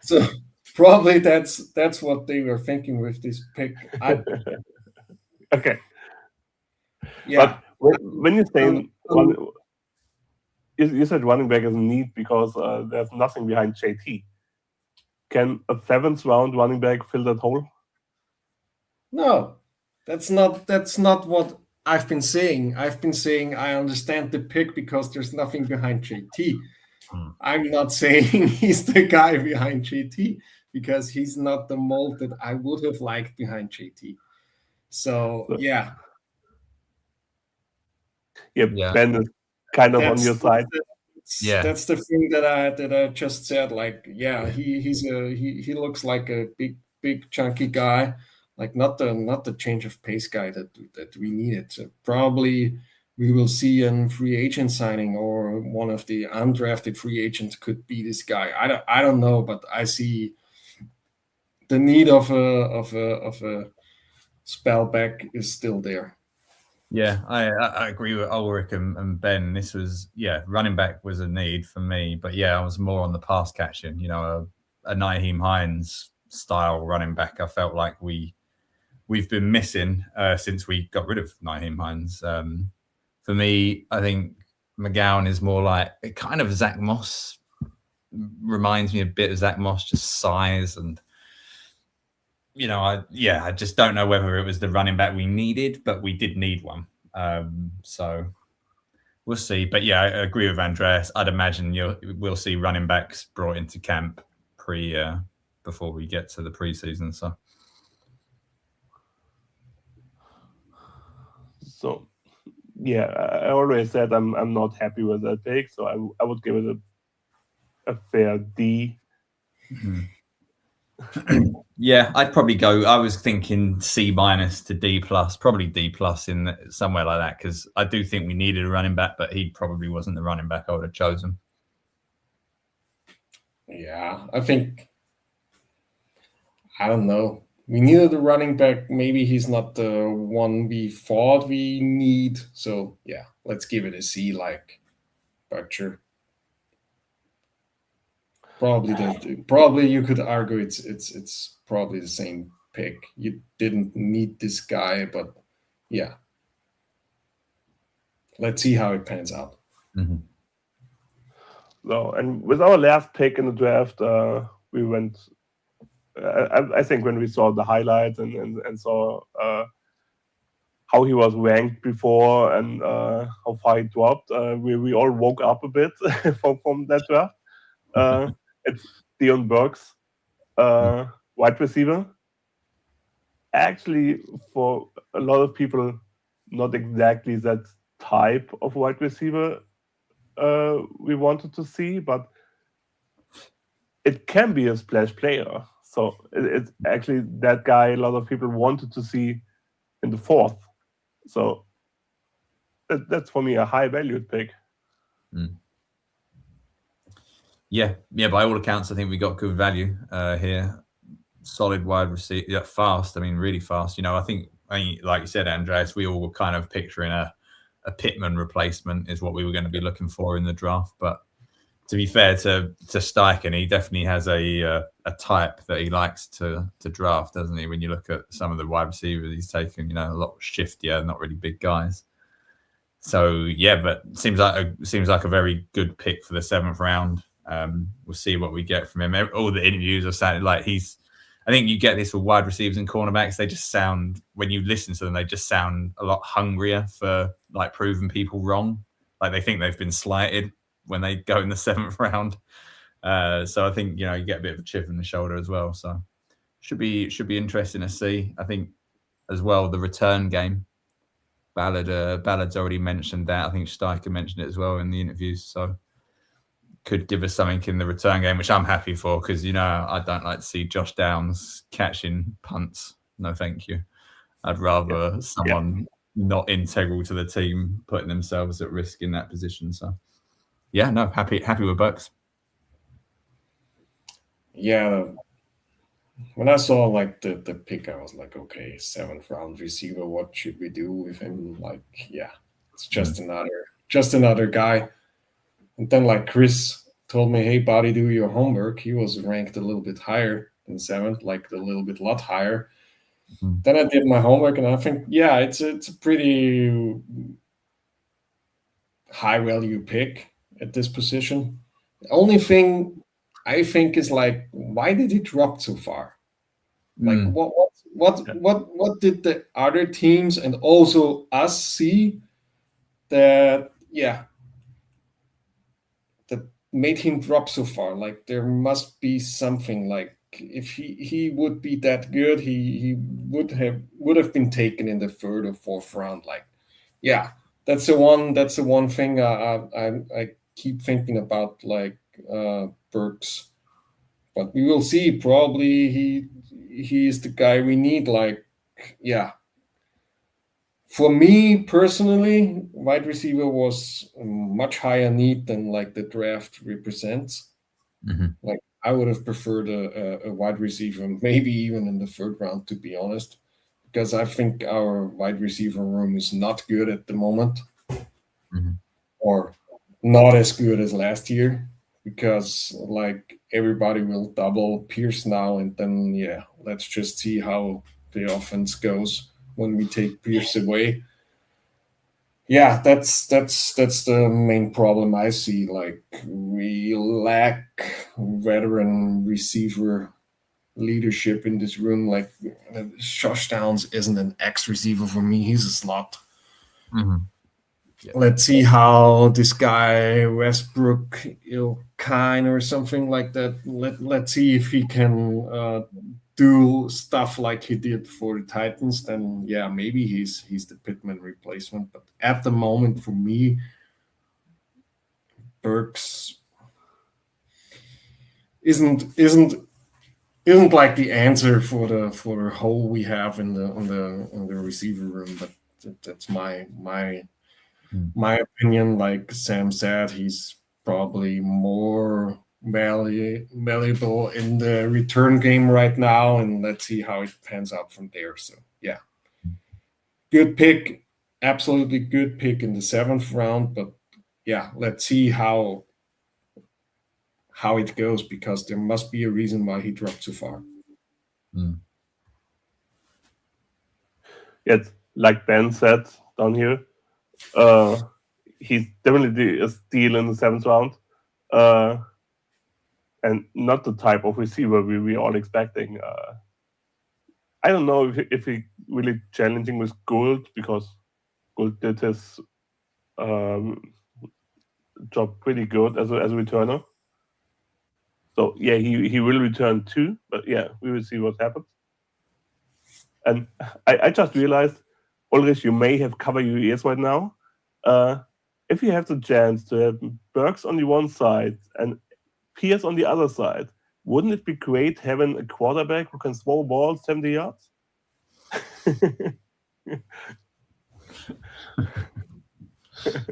So probably that's what they were thinking with this pick. Okay. Yeah. But when you say you said running back is a need because there's nothing behind JT. Can a 7th round running back fill that hole? No, that's not what I've been saying. I've been saying I understand the pick because there's nothing behind JT. I'm not saying he's the guy behind JT because he's not the mold that I would have liked behind JT. So yeah. Ben is kind of on your side. That's the thing that I just said. Like, yeah, he looks like a big chunky guy, like not the change of pace guy that we needed. So probably we will see a free agent signing, or one of the undrafted free agents could be this guy. I don't know, but I see the need of a spell back is still there. Yeah, I agree with Ulrich and Ben. This was, running back was a need for me, but I was more on the pass catching. A Nyheim Hines style running back. I felt like we've been missing since we got rid of Nyheim Hines. For me, I think McGowan is more like kind of Zach Moss. Reminds me a bit of Zach Moss, just size and. I just don't know whether it was the running back we needed, but we did need one. So we'll see. But yeah, I agree with Andreas. I'd imagine we'll see running backs brought into camp before we get to the preseason. So yeah, I always said I'm not happy with that pick, so I would give it a fair D. Yeah, I'd probably go. I was thinking C- to D+, probably D+ in somewhere like that, because I do think we needed a running back, but he probably wasn't the running back I would have chosen. Yeah, I don't know. We needed a running back. Maybe he's not the one we thought we need. So yeah, let's give it a C, like Butcher. Probably you could argue it's probably the same pick. You didn't need this guy, but yeah. Let's see how it pans out. Mm-hmm. So, and with our last pick in the draft, we went. I think when we saw the highlights and saw how he was ranked before and how far he dropped, we all woke up a bit from that draft. It's Dion Burks, wide receiver. Actually, for a lot of people, not exactly that type of wide receiver we wanted to see, but it can be a splash player. So it's actually that guy a lot of people wanted to see in the fourth. So that's for me a high valued pick. Yeah, by all accounts, I think we got good value here. Solid wide receiver, yeah, fast. I mean, really fast. I think, like you said, Andreas, we all were kind of picturing a Pittman replacement is what we were going to be looking for in the draft. But to be fair to Steichen, he definitely has a type that he likes to draft, doesn't he? When you look at some of the wide receivers he's taken, a lot shiftier, not really big guys. So yeah, but seems like a very good pick for the 7th round. We'll see what we get from him. All the interviews are sounding like I think you get this with wide receivers and cornerbacks. They just sound, when you listen to them, they just sound a lot hungrier for like proving people wrong. Like they think they've been slighted when they go in the 7th round. So I think, you get a bit of a chip in the shoulder as well. So should be interesting to see. I think as well, the return game. Ballard's already mentioned that. I think Steichen mentioned it as well in the interviews. So could give us something in the return game, which I'm happy for, because I don't like to see Josh Downs catching punts. No, thank you. I'd rather someone not integral to the team putting themselves at risk in that position. So yeah, no, happy with Bucks. Yeah, when I saw like the pick, I was like, okay, 7th round receiver, what should we do with him? Like, yeah, it's just another guy. And then like Chris told me, hey, buddy, do your homework. He was ranked a little bit higher than 7th, like a lot higher. Mm-hmm. Then I did my homework, and I think, yeah, it's a pretty high value pick at this position. The only thing I think is like, why did he drop so far? Like, what did the other teams and also us see that made him drop so far? Like, there must be something. Like, if he would be that good, he would have been taken in the 3rd or 4th round. Like, yeah, that's the one thing I keep thinking about, like Burks. But we will see. Probably he is the guy we need. Like, yeah. For me personally, wide receiver was a much higher need than like the draft represents. Mm-hmm. Like, I would have preferred a wide receiver, maybe even in the 3rd round, to be honest, because I think our wide receiver room is not good at the moment, or not as good as last year, because like everybody will double Pierce now, and then let's just see how the offense goes when we take Pierce away. Yeah, that's the main problem I see. Like, we lack veteran receiver leadership in this room. Like, Josh Downs isn't an X receiver for me. He's a slot. Let's see how this guy Westbrook Ilkine or something like that. Let's see if he can do stuff like he did for the Titans. Then yeah, maybe he's the Pittman replacement. But at the moment, for me, Burks isn't like the answer for the hole we have in the receiver room. But that's my opinion. Like Sam said, he's probably more valuable in the return game right now, and let's see how it pans out from there. So yeah, good pick, absolutely good pick in the 7th round. But yeah, let's see how it goes, because there must be a reason why he dropped so far. It's like Ben said down here. He's definitely a steal in the 7th round, and not the type of receiver we all expecting. I don't know if he really challenging with Gould, because Gould did his job pretty good as a returner. So yeah, he will return too, but yeah, we will see what happens. And I just realized, Ulrich, you may have covered your ears right now. If you have the chance to have Burks on the one side and Pierce on the other side, wouldn't it be great having a quarterback who can throw balls 70 yards?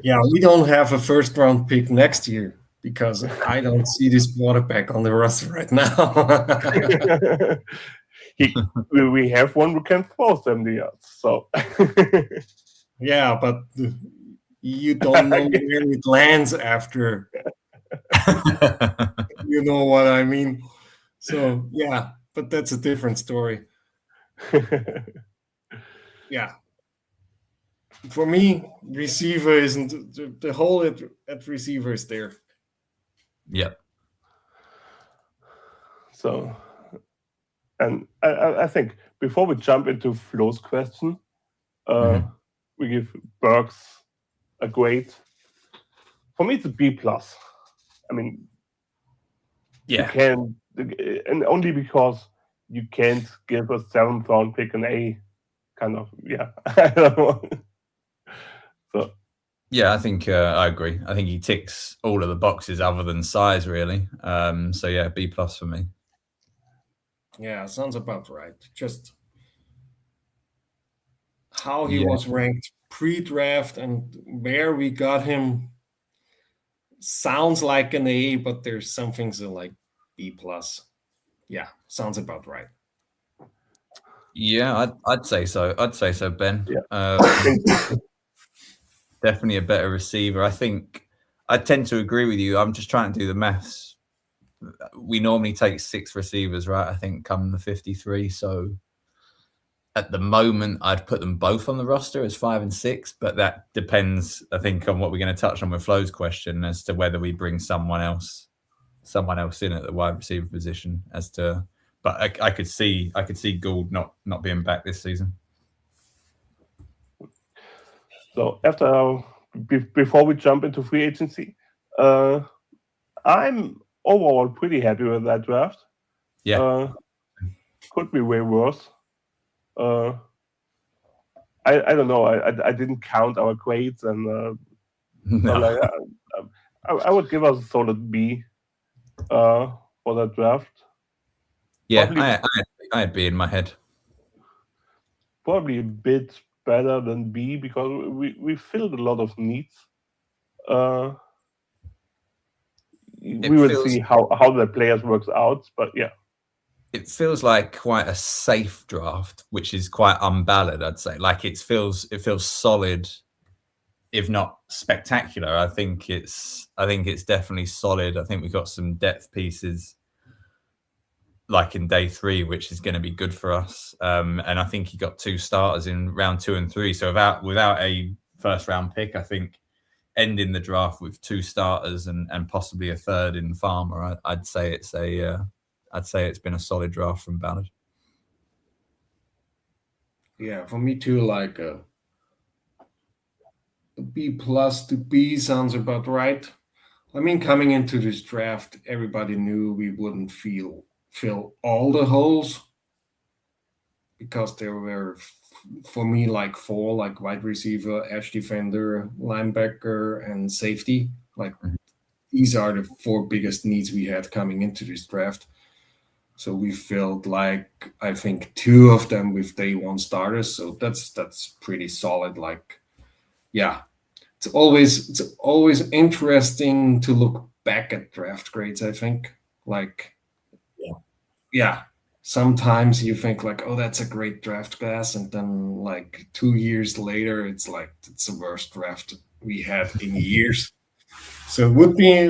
Yeah, we don't have a 1st round pick next year, because I don't see this quarterback on the roster right now. We have one who can throw 70 yards. So yeah, but you don't know where it lands after. You know what I mean? So yeah, but that's a different story. Yeah. For me, receiver isn't the hole at receiver is there. Yep. So, and I think before we jump into Flo's question, we give Burks a grade. For me, it's a B+. I mean, Yeah. you can, and only because you can't give a 7th round pick an A, kind of. Yeah, I don't know. So. Yeah, I think I agree. I think he ticks all of the boxes other than size, really. So yeah, B+ for me. Yeah, sounds about right. Just how he was ranked pre-draft and where we got him sounds like an A, but there's some things that like B+. Yeah, sounds about right. Yeah, I'd say so. I'd say so, Ben. Yeah. Definitely a better receiver. I think I tend to agree with you. I'm just trying to do the maths. We normally take 6 receivers, right? I think come the 53. So at the moment, I'd put them both on the roster as 5 and 6, but that depends, I think, on what we're going to touch on with Flo's question as to whether we bring someone else in at the wide receiver position. But I could see Gould not being back this season. So before we jump into free agency, I'm overall pretty happy with that draft. Yeah, could be way worse. I don't know. I didn't count our grades, and no. I would give us a solid B for that draft. Yeah, I had B in my head. Probably a bit better than B, because we filled a lot of needs. We will see how the players works out, but yeah. It feels like quite a safe draft, which is quite unbalanced, I'd say. Like it feels solid, if not spectacular. I think it's definitely solid. I think we've got some depth pieces like in day 3, which is going to be good for us. And I think he got 2 starters in round 2 and 3. So without a 1st round pick, I think ending the draft with 2 starters and possibly a 3rd in Farmer, I'd say it's been a solid draft from Ballard. Yeah, for me too. Like B plus to B sounds about right. I mean, coming into this draft, everybody knew we wouldn't fill all the holes because there were, for me, like 4, like wide receiver, edge defender, linebacker, and safety. Like these are the 4 biggest needs we had coming into this draft. So we filled like I think 2 of them with day 1 starters. So that's pretty solid. Like, yeah, it's always interesting to look back at draft grades. I think, like, yeah. Sometimes you think like, oh, that's a great draft class, and then like 2 years later, it's like it's the worst draft we had in years. So it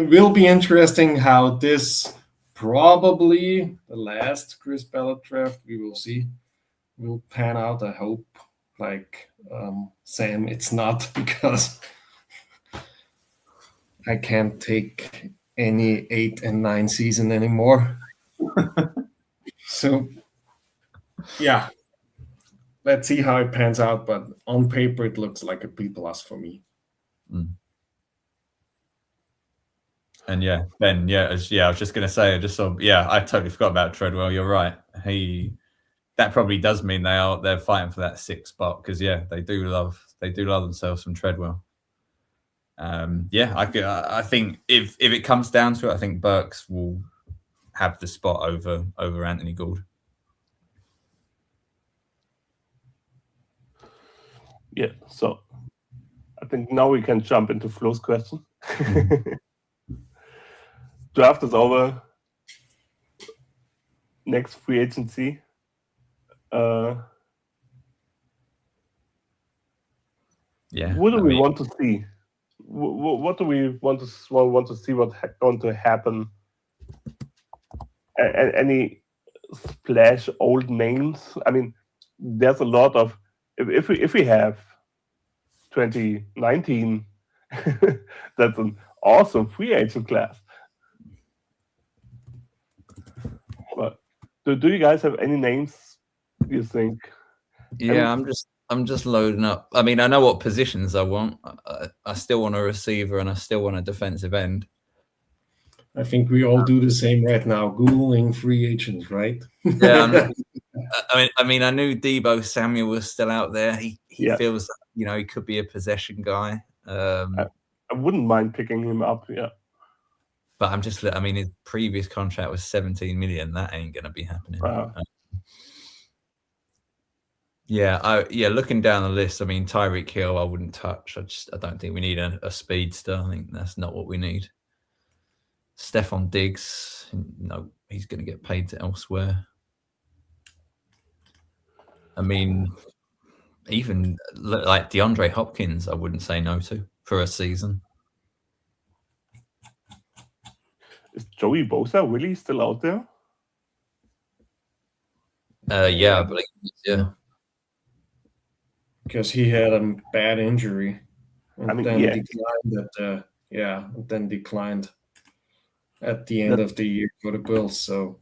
will be interesting how this. Probably the last Chris Ballard draft we will see will pan out. I hope, like Sam, it's not, because I can't take any 8 and 9 season anymore. So, yeah, let's see how it pans out. But on paper, it looks like a B+ for me. And yeah, Ben, I was just going to say, I totally forgot about Treadwell. You're right. That probably does mean they're fighting for that 6th spot, because they do love themselves some Treadwell. I think if it comes down to it, I think Burks will have the spot over Anthony Gould. Yeah, so I think now we can jump into Flo's question. Draft is over. Next free agency. What do we want to see? What do we want to see? What's going to happen? Any splash old names? I mean, there's a lot of. If we have 2019, that's an awesome free agent class. But do you guys have any names you think? Yeah, I'm just loading up. I mean, I know what positions I want. I still want a receiver and I still want a defensive end. I think we all do the same right now, Googling free agents, right? Yeah. I mean, I knew Deebo Samuel was still out there. He feels, he could be a possession guy. I wouldn't mind picking him up. Yeah. But his previous contract was 17 million. That ain't going to be happening. Wow. Looking down the list, I mean, Tyreek Hill, I wouldn't touch. I don't think we need a speedster. I think that's not what we need. Stephon Diggs, no, he's going to get paid elsewhere. I mean, even like DeAndre Hopkins, I wouldn't say no to for a season. Is Joey Bosa really still out there? I believe, yeah. Because he had a bad injury, and then declined at the end of the year for the Bills. So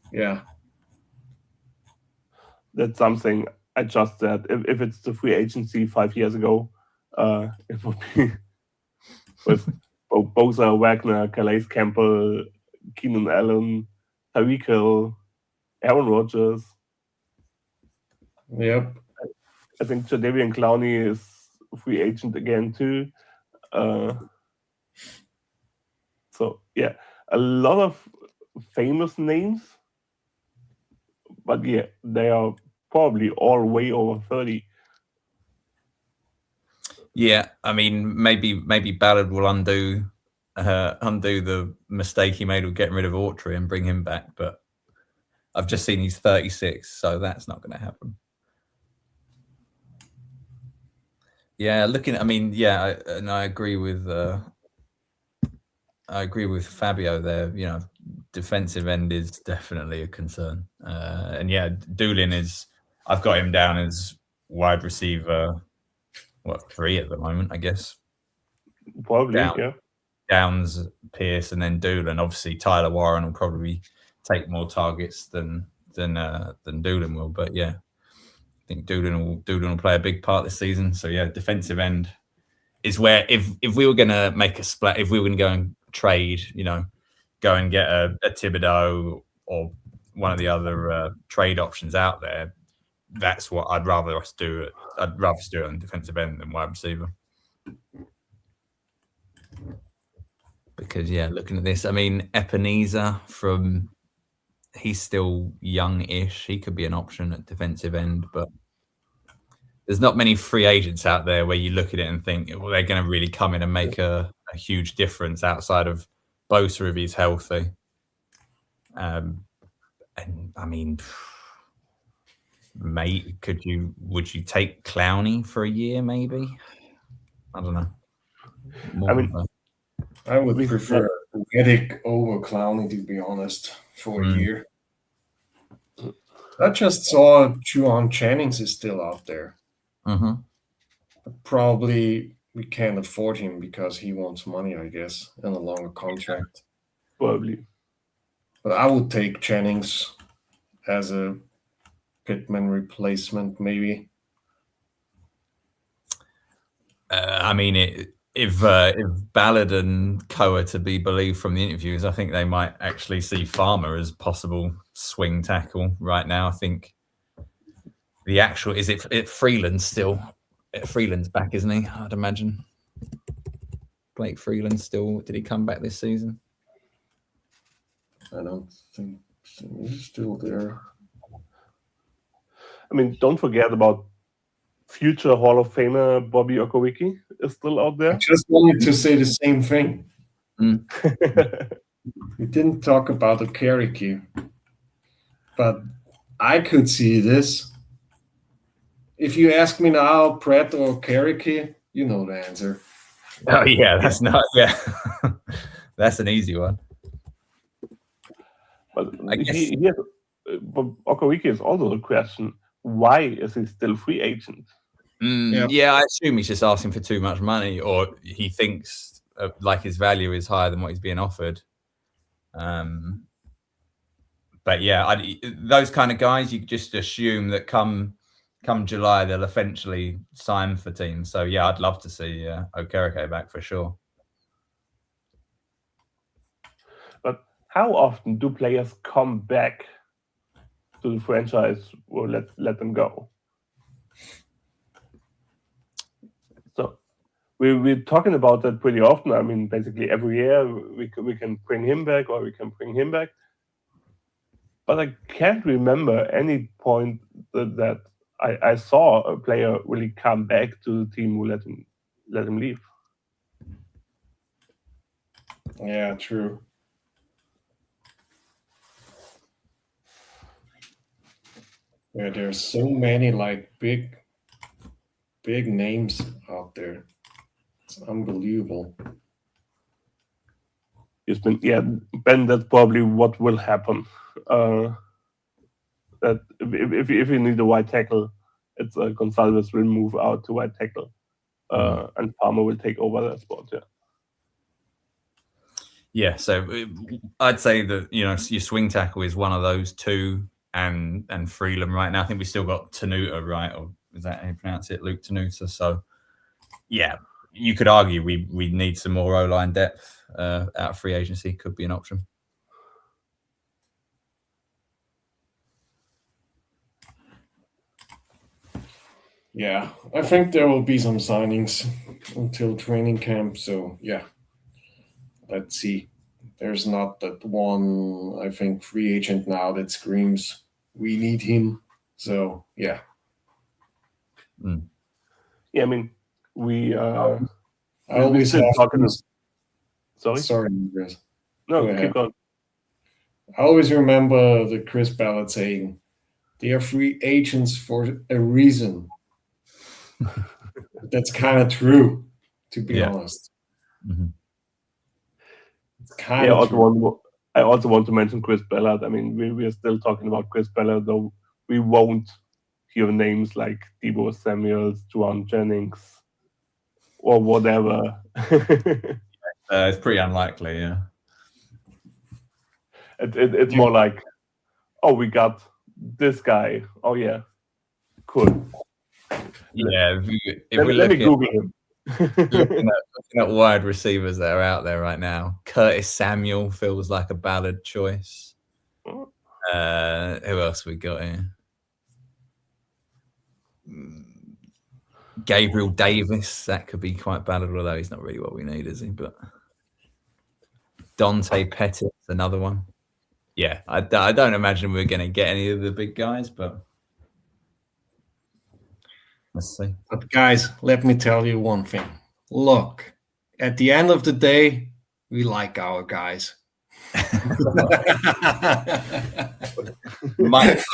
that's something I just said. If it's the free agency 5 years ago, it would be with Bosa, Wagner, Calais Campbell, Keenan Allen, Tyreek Hill, Aaron Rodgers. Yep. I think Jadeveon Clowney is a free agent again too. So yeah, a lot of famous names, but they are probably all way over 30. Yeah, I mean, maybe Ballard will undo the mistake he made of getting rid of Autry and bring him back, but I've just seen he's 36, so that's not going to happen. Yeah, I agree with Fabio there. Defensive end is definitely a concern, Doolin is. I've got him down as wide receiver. 3 at the moment, I guess. Probably, Downs, Pierce, and then Doolin. Obviously, Tyler Warren will probably take more targets than Doolin will, but I think Doolin will play a big part this season. So defensive end is where if we were going to make a split, if we were going to go and trade, go and get a Thibodeau or one of the other trade options out there, that's what I'd rather us do. I'd rather us do it on defensive end than wide receiver. Because looking at this, I mean, Ebenezer he's still young-ish. He could be an option at defensive end, but there's not many free agents out there where you look at it and think, well, they're going to really come in and make a huge difference outside of Bosa if he's healthy. And I mean, mate, would you take Clowney for a year? Maybe, I don't know. I would prefer Reddick over Clowney, to be honest, for a year. I just saw Juwan Jennings is still out there. Mm-hmm. Probably we can't afford him because he wants money, I guess, and a longer contract. Probably. But I would take Jennings as a Pittman replacement, maybe. I mean, if Ballard and Co are to be believed from the interviews, I think they might actually see Farmer as possible swing tackle right now. I think the actual is it Freeland still. Freeland's back, isn't he? I'd imagine. Blake Freeland still. Did he come back this season? I don't think so. He's still there. I mean, don't forget about future Hall of Famer Bobby Okereke is still out there. I just wanted to say the same thing. Mm. We didn't talk about Okereke, but I could see this. If you ask me now, Pratt or Okereke, you know the answer. Oh yeah, that's not that's an easy one. But Okereke is also the question: why is he still free agent? Yeah, I assume he's just asking for too much money, or he thinks like his value is higher than what he's being offered. But yeah, those kind of guys, you just assume that come July they'll eventually sign for teams. So yeah, I'd love to see Okereke back for sure. But how often do players come back to the franchise or let them go? So we're talking about that pretty often. I mean, basically every year we can bring him back or we can bring him back. But I can't remember any point that I saw a player really come back to the team who let him leave. Yeah, true. Yeah, there's so many like big names out there. It's unbelievable. Ben, that's probably what will happen. That if you need a wide tackle, it's Gonsalves will move out to wide tackle, and Palmer will take over that spot. Yeah. Yeah, so I'd say that your swing tackle is one of those two, and Freeland right now. I think we still got Tenuta, right? Or is that how you pronounce it, Luke Tenuta? So yeah, you could argue we need some more O-line depth out of free agency. Could be an option. Yeah, I think there will be some signings until training camp. So yeah, let's see. There's not that one, I think, free agent now that screams we need him. So yeah. Yeah, I mean we. I always have talking. Sorry, Chris. No, keep going. I always remember the Chris Ballard saying, "They are free agents for a reason." That's kind of true, to be honest. Mm-hmm. It's kind of true. I also want to mention Chris Ballard. I mean, we are still talking about Chris Ballard, though we won't hear names like Deebo Samuels, Juwan Jennings, or whatever. It's pretty unlikely, yeah. It's more like, oh, we got this guy. Oh, yeah. Cool. Yeah. Let me Google him. looking at wide receivers that are out there right now. Curtis Samuel feels like a ballad choice. Who else we got here? Gabriel Davis, that could be quite ballad, although he's not really what we need, is he? But Dante Pettit, another one. Yeah, I don't imagine we're going to get any of the big guys, but let's see. But guys, let me tell you one thing. Look, at the end of the day, we like our guys. Nice.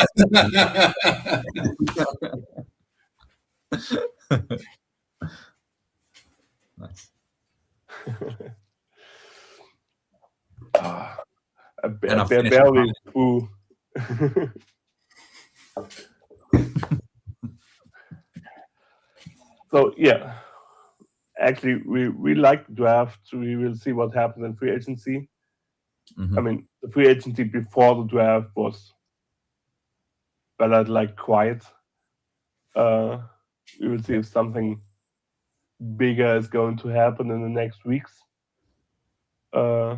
Barely through. So yeah, actually, we like the draft. So we will see what happens in free agency. Mm-hmm. I mean, the free agency before the draft was better, like quiet. We will see if something bigger is going to happen in the next weeks. I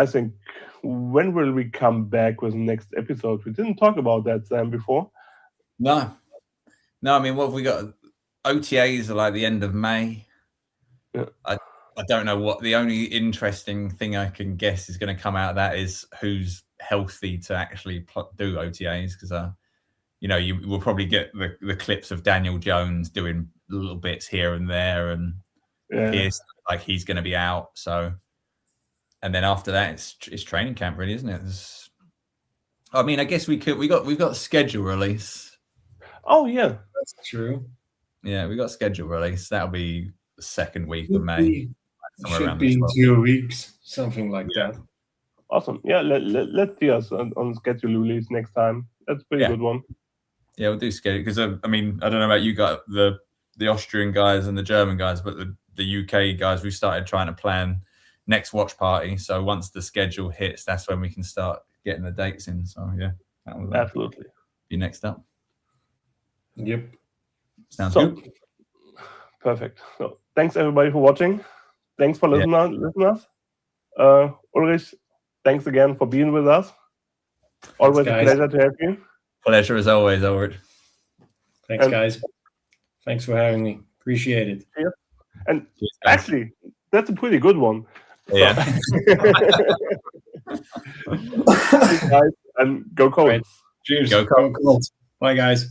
think, when will we come back with the next episode? We didn't talk about that, Sam, before. No. I mean, what have we got? OTAs are like the end of May. Yeah. I don't know what the only interesting thing I can guess is going to come out of that is who's healthy to actually do OTAs, because you will probably get the clips of Daniel Jones doing little bits here and there, and Pierce, like he's going to be out. So, and then after that, it's training camp, really, isn't it? I mean, I guess we've got schedule release. Oh yeah, that's true. Yeah, we got schedule release. That'll be the second week of May. Should be in 2 weeks, something like that. Awesome. Yeah, let's see us on schedule release next time. That's a pretty good one. Yeah, we'll do schedule, because I mean, I don't know about you guys, the Austrian guys and the German guys, but the UK guys, we started trying to plan next watch party. So once the schedule hits, that's when we can start getting the dates in. So yeah, that will absolutely be next up. Yep. Sounds good. Perfect. So thanks everybody for watching. Thanks for listeners. Ulrich, thanks again for being with us. Always a pleasure to have you. Pleasure as always, Ulrich. Thanks, guys. Thanks for having me. Appreciate it. Yeah. And actually, that's a pretty good one. Yeah. Guys, and go Colts. Cheers. Go Colts. Bye, guys.